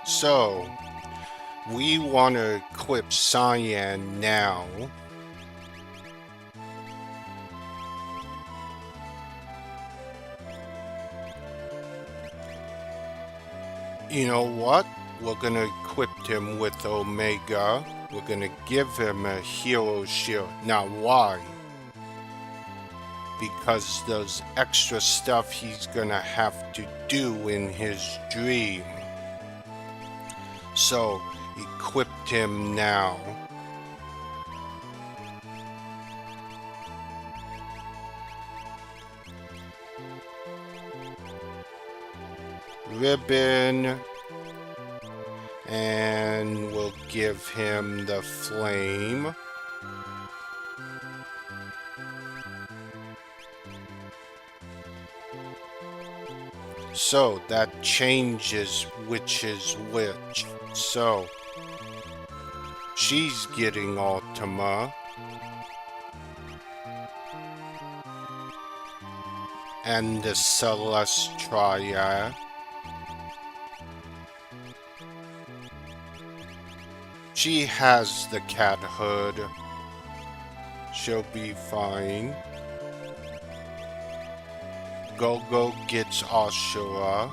A: So, we want to equip Cyan now. You know what? We're gonna equip him with Omega. We're gonna give him a hero shield. Now why? Because there's extra stuff he's gonna have to do in his dream. So, equipped him now. Ribbon. And we'll give him the flame. So that changes which is which. So she's getting Ultima. And the Celeste Triad. She has the cat hood. She'll be fine. Gogo gets Ashura.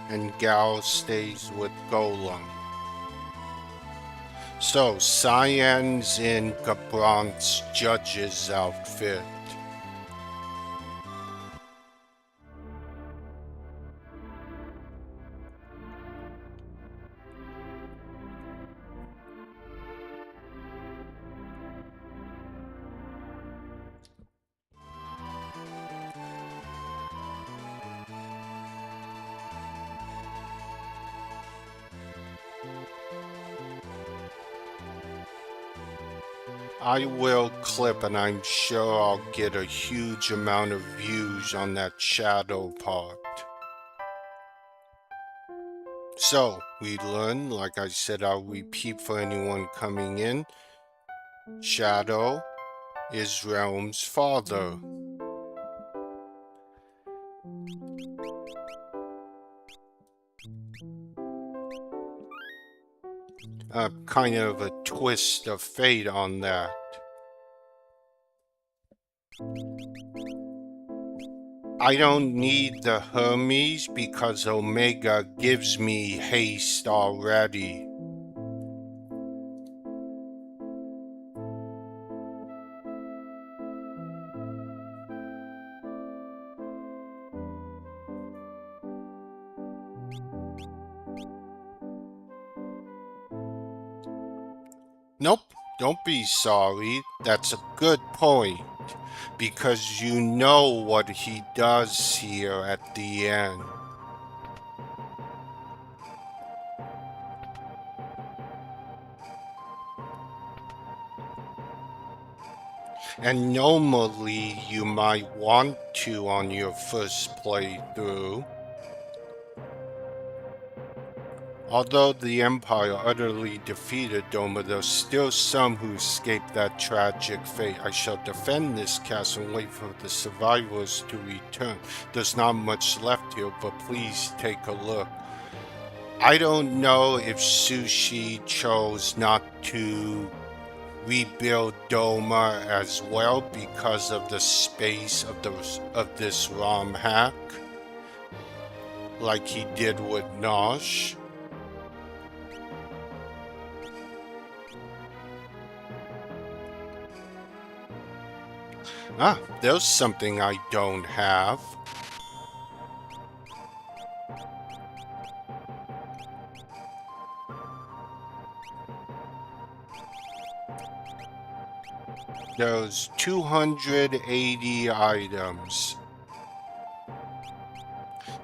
A: And Gal stays with Golem. So, Cyan's in Gabrant's judge's outfit. I will clip, and I'm sure I'll get a huge amount of views on that shadow part. So, we learn, like I said, I'll repeat for anyone coming in. Shadow is Realm's father. Kind of a twist of fate on that. I don't need the Hermes because Omega gives me haste already. Nope, don't be sorry. That's a good point. Because you know what he does here at the end. And normally you might want to on your first playthrough. Although the Empire utterly defeated Doma, there's still some who escaped that tragic fate. I shall defend this castle and wait for the survivors to return. There's not much left here, but please take a look. I don't know if Sushi chose not to rebuild Doma as well because of the space of this romhack, like he did with Nosh. Ah, there's something I don't have. There's 280 items.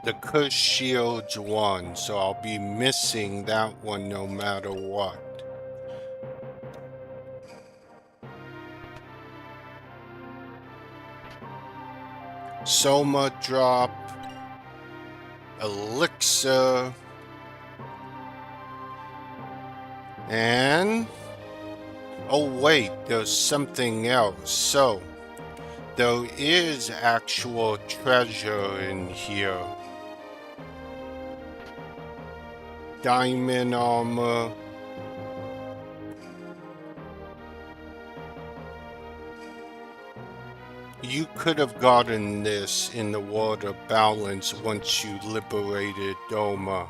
A: The Cush Shield's one, so I'll be missing that one no matter what. Soma drop, elixir, and oh wait, there's something else. So there is actual treasure in here. Diamond armor. You could have gotten this in the water balance once you liberated Doma.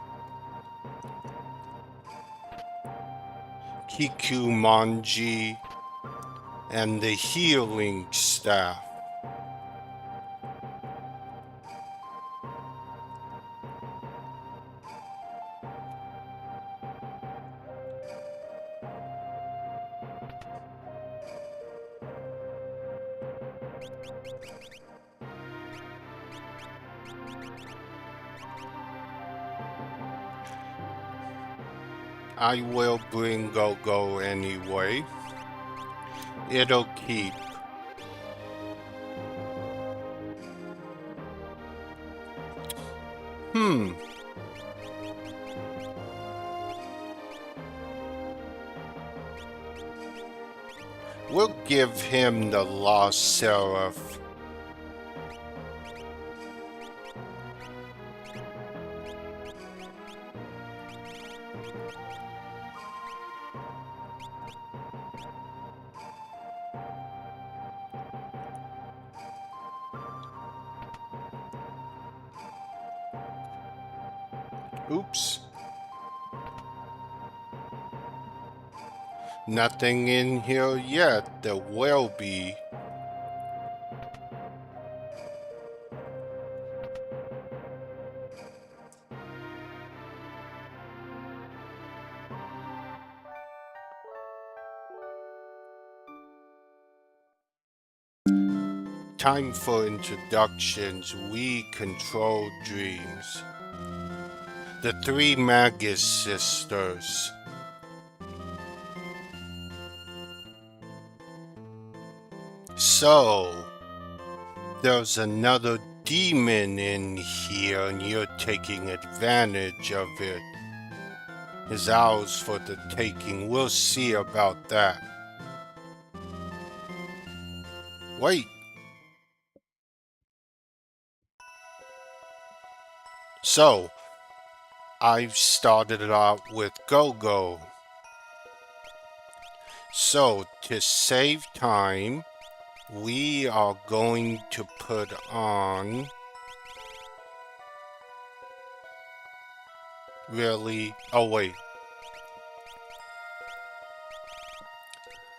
A: Kikumanji and the healing staff. I will bring Go-Go anyway. It'll keep. We'll give him the Lost Seraph. Oops. Nothing in here yet. There will be. Time for introductions. We control dreams. The three Magus sisters. So, there's another demon in here and you're taking advantage of it. It's ours for the taking. We'll see about that. Wait. So, I've started out with Go-Go. So, to save time, we are going to put on... Really? Oh, wait.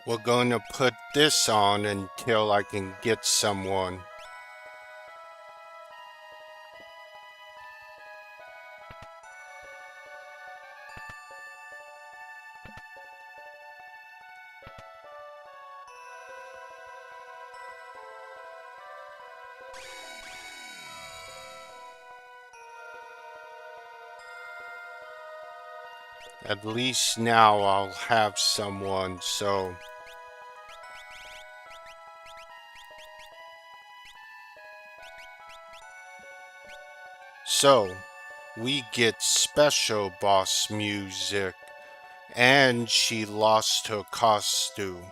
A: We're going to put this on until I can get someone. At least now I'll have someone, so... So, we get special boss music, and she lost her costume.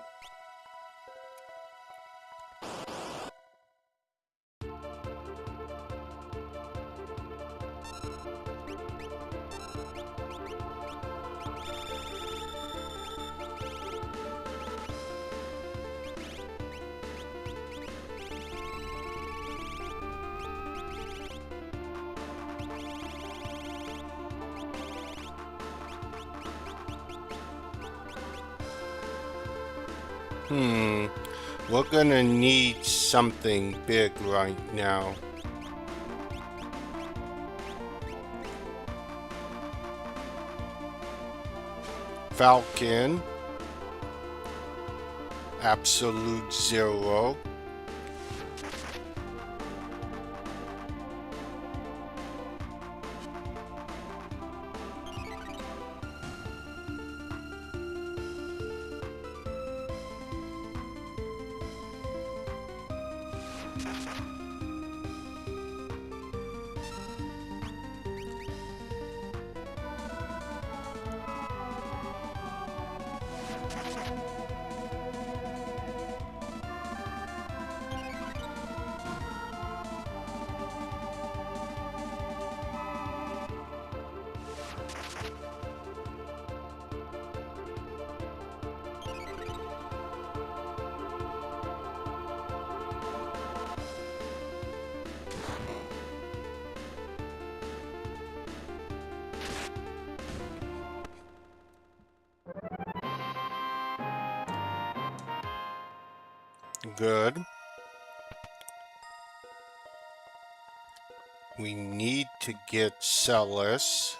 A: We're gonna need something big right now. Falcon. Absolute Zero. good. We need to get Celis,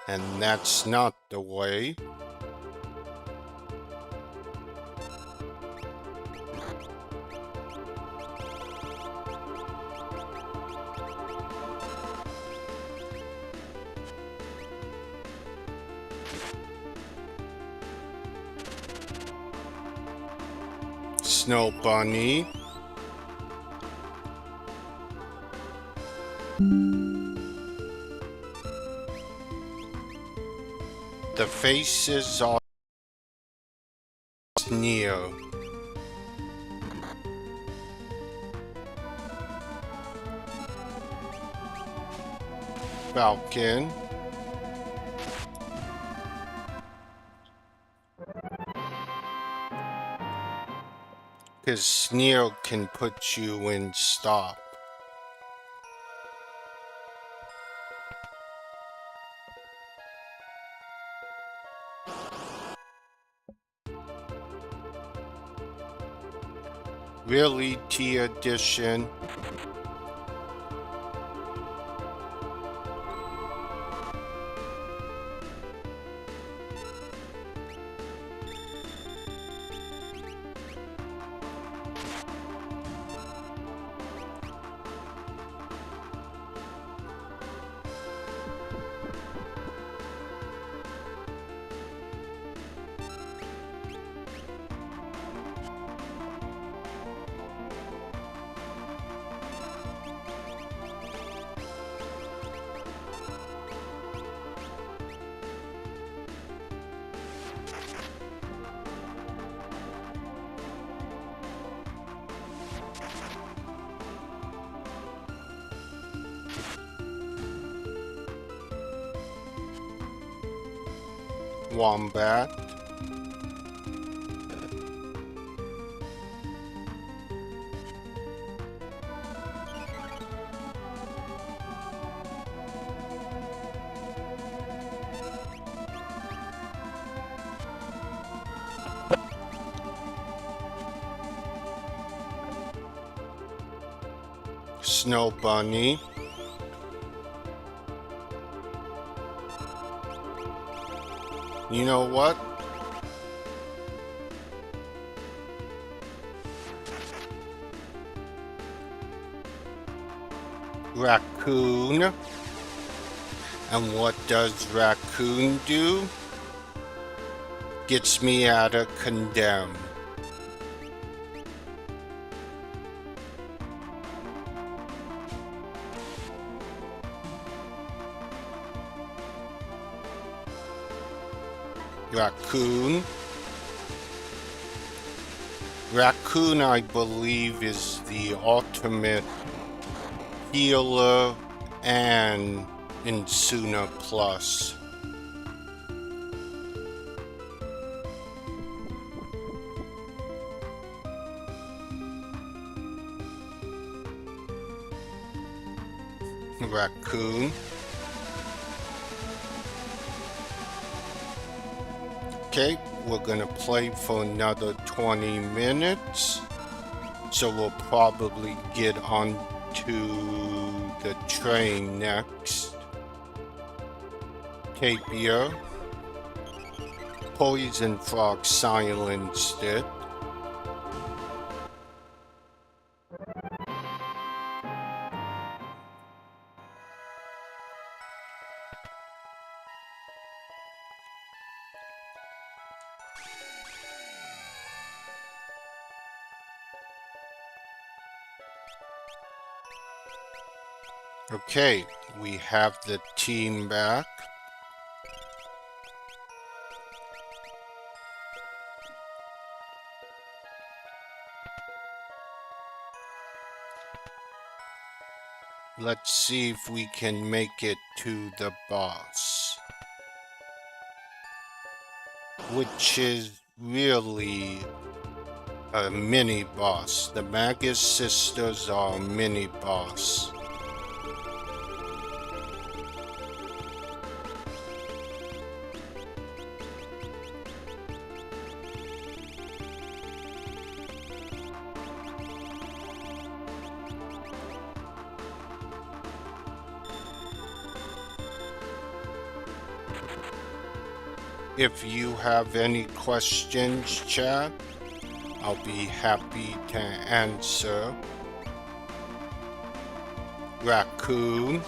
A: and that's not the way. Snow Bunny. The faces are Neo. Falcon. Because Neo can put you in stop. Really, T Edition? Wombat. Snow Bunny. You know what? Raccoon. And what does Raccoon do? Gets me out of Condemn. Raccoon. Raccoon, I believe, is the ultimate healer and Insuna Plus. Raccoon. Okay, we're gonna play for another 20 minutes. So we'll probably get on to the train next. Tapir. Poison Frog silenced it. Okay, we have the team back. Let's see if we can make it to the boss, which is really a mini boss. The Magus Sisters are a mini boss. If you have any questions, chat, I'll be happy to answer. Raccoon.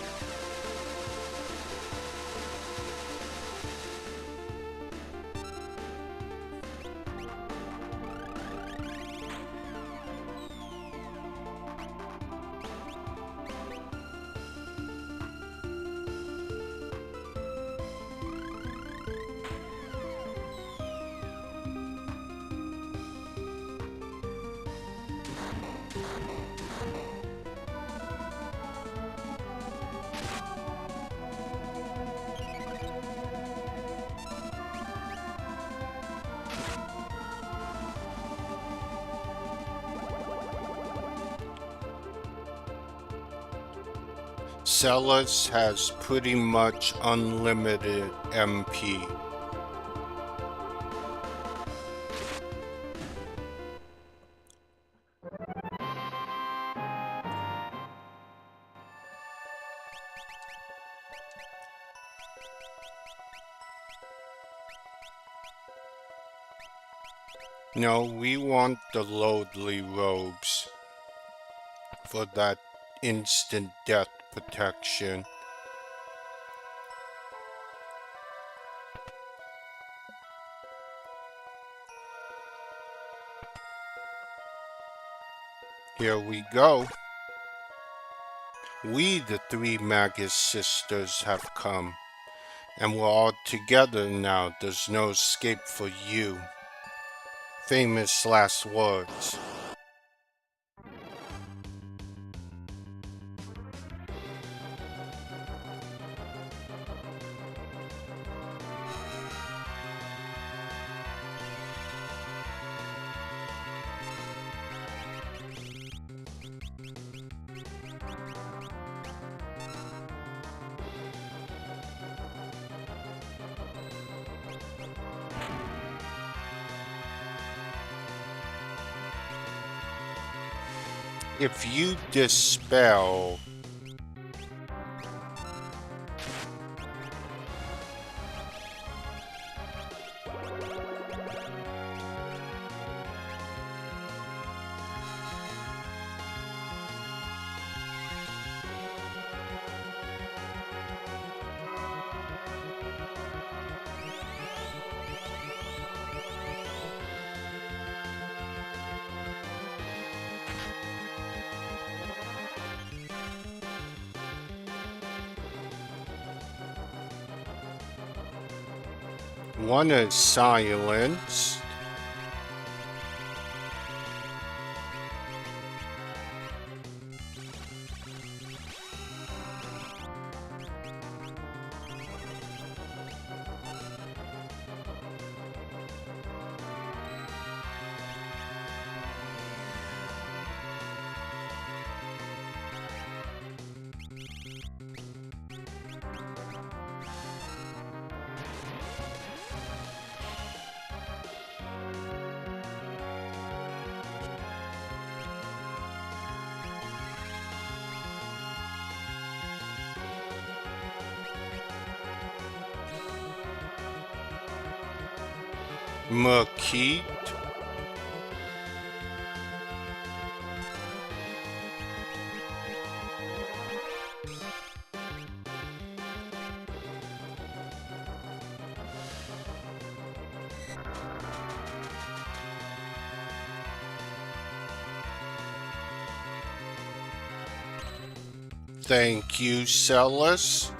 A: Celis has pretty much unlimited MP. No, we want the Loadly robes for that instant death protection. Here we go. We, the three Magus sisters, have come, and we're all together now. There's no escape for you. Famous last words. If you dispel one is silenced. Merkit. Thank you, Celis.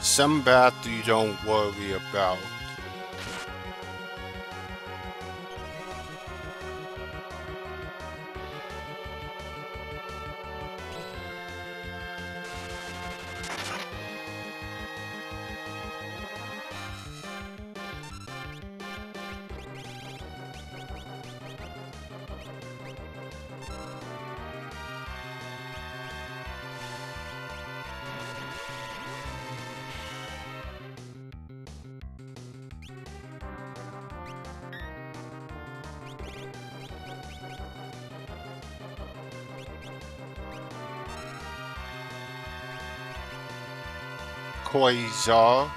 A: Some bath you don't worry about. quasar.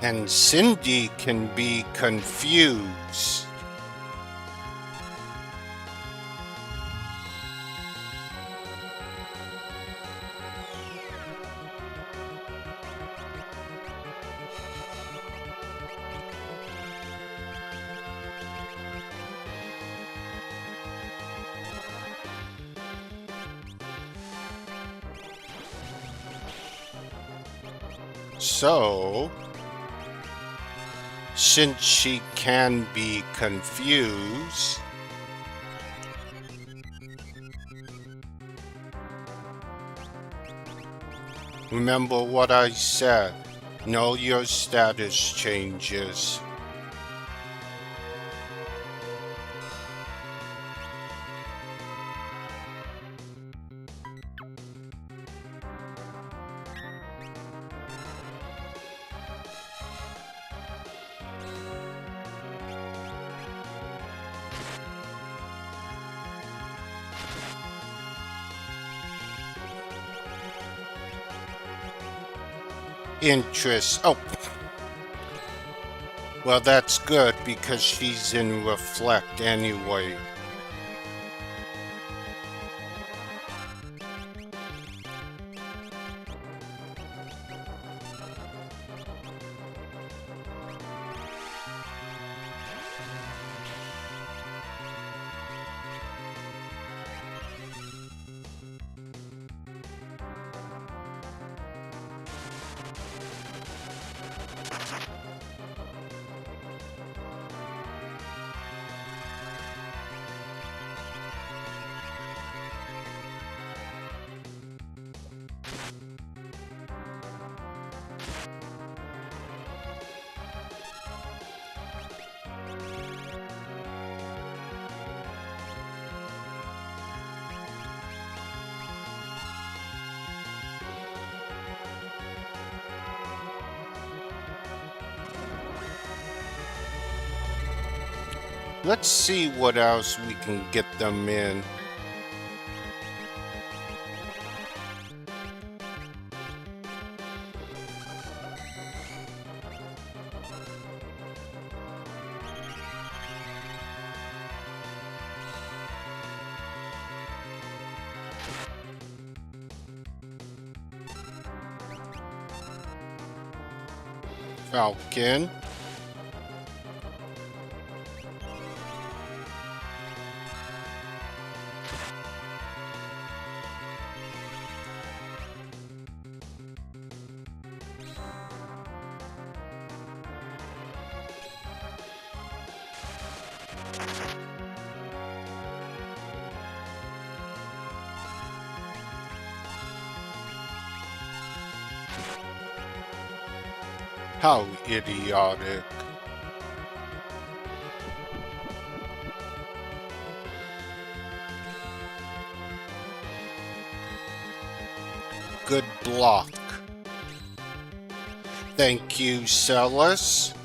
A: And Cindy can be confused. So, since she can be confused, remember what I said, know your status changes. Interest. Oh, well, that's good because she's in Reflect anyway. Let's see what else we can get them in. Falcon. How idiotic. Good block. Thank you, Celis.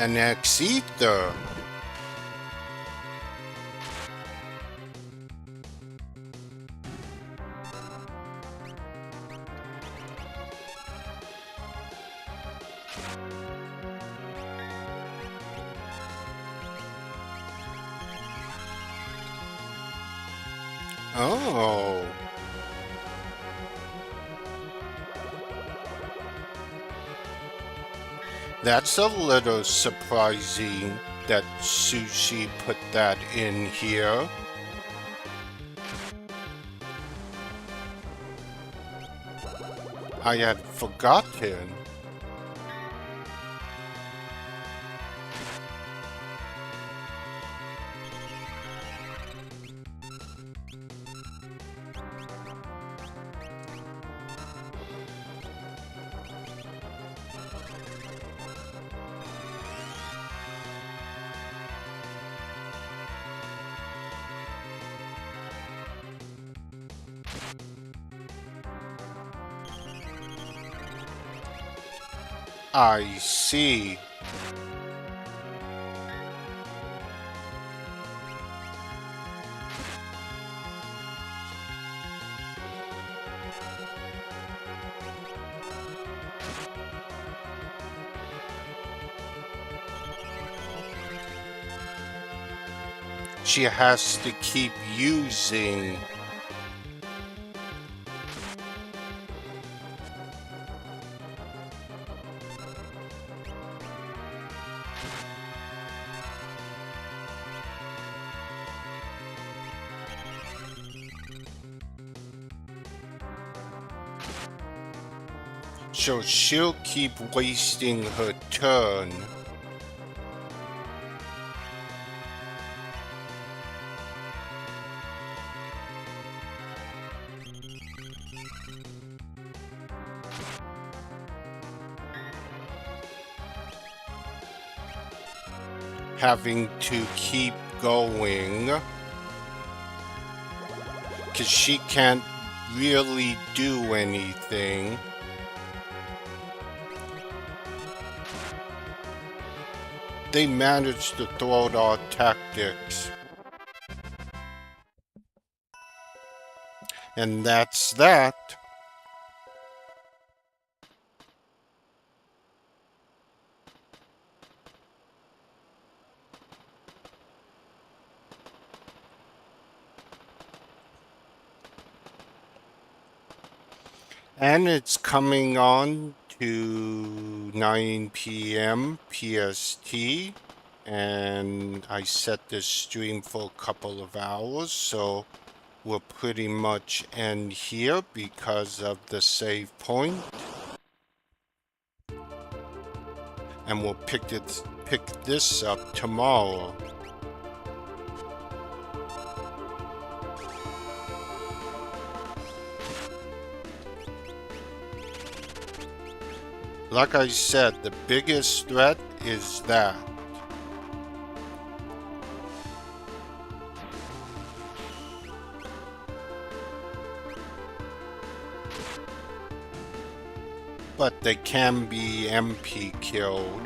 A: An X-Ether. Oh. That's a little surprising that Sushi put that in here. I had forgotten. I see. She has to keep using. So she'll keep wasting her turn. Having to keep going. Because she can't really do anything. They managed to thwart our tactics. And that's that. And it's coming on to 9 p.m. PST. And I set this stream for a couple of hours, so we'll pretty much end here because of the save point. And we'll pick this up tomorrow. Like I said, the biggest threat is that. But they can be MP killed.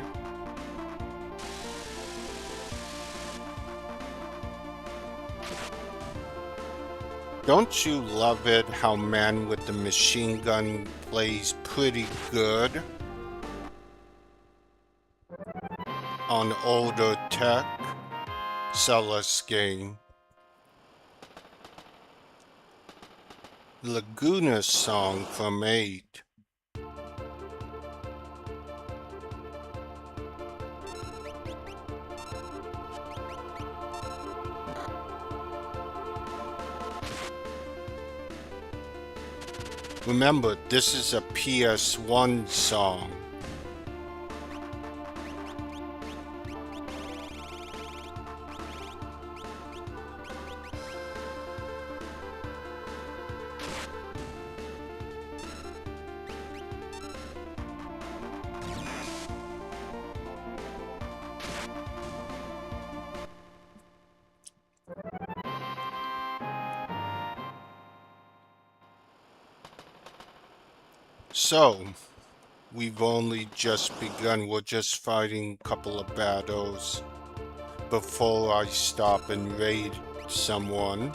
A: Don't you love it how Man with the Machine Gun plays pretty good on older tech? Celestine. Laguna song from 8. Remember, this is a PS1 song. So, we've only just begun. We're just fighting a couple of battles before I stop and raid someone.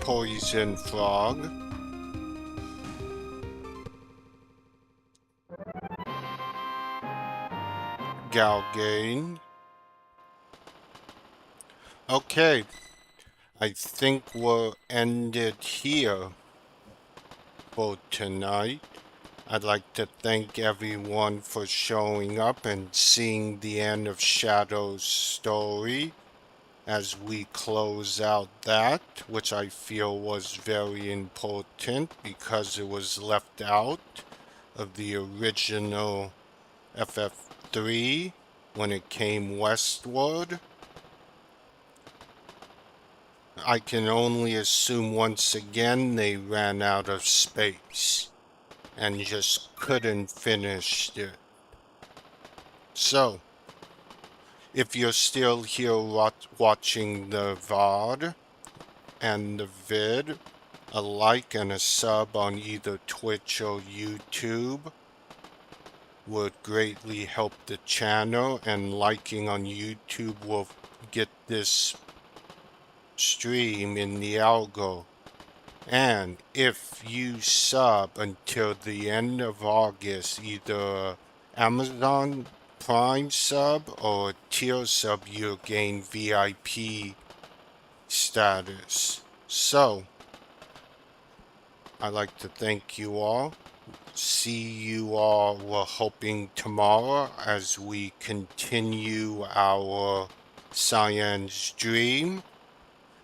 A: Poison Frog. Galgane. Okay, I think we'll end it here for tonight. I'd like to thank everyone for showing up and seeing the end of Shadow's story as we close out that, which I feel was very important because it was left out of the original FF3 when it came westward. I can only assume once again they ran out of space and just couldn't finish it. So, if you're still here watching the VOD and the vid, a like and a sub on either Twitch or YouTube would greatly help the channel, and liking on YouTube will get this stream in the algo. And if you sub until the end of August, either Amazon Prime sub or a tier sub, you'll gain VIP status. So, I'd like to thank you all. See you all, we're hoping, tomorrow as we continue our Science Dream.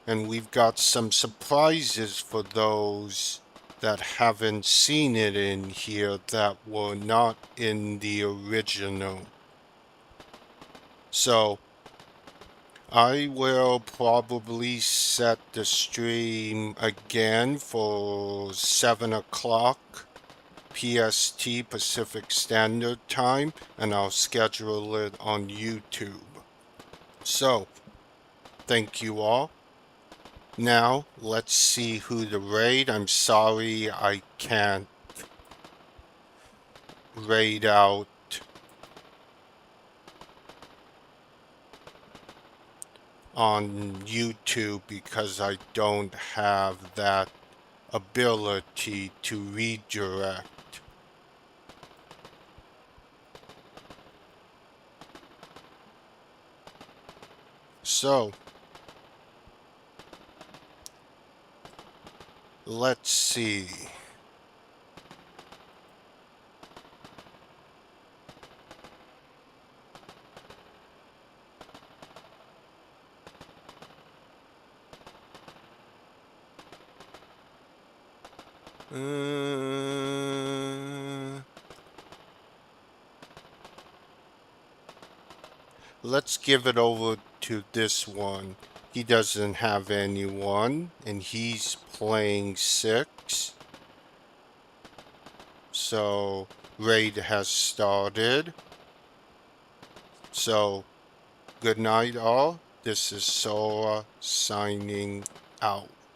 A: And we've got some surprises for those that haven't seen it in here that were not in the original. So, I will probably set the stream again for 7 o'clock PST, Pacific Standard Time, and I'll schedule it on YouTube. So, thank you all. Now, let's see who to raid. I'm sorry I can't raid out on YouTube because I don't have that ability to redirect. So, let's see. Let's give it over to this one. He doesn't have anyone, and he's playing 6. So, raid has started. So, good night all. This is Sora signing out.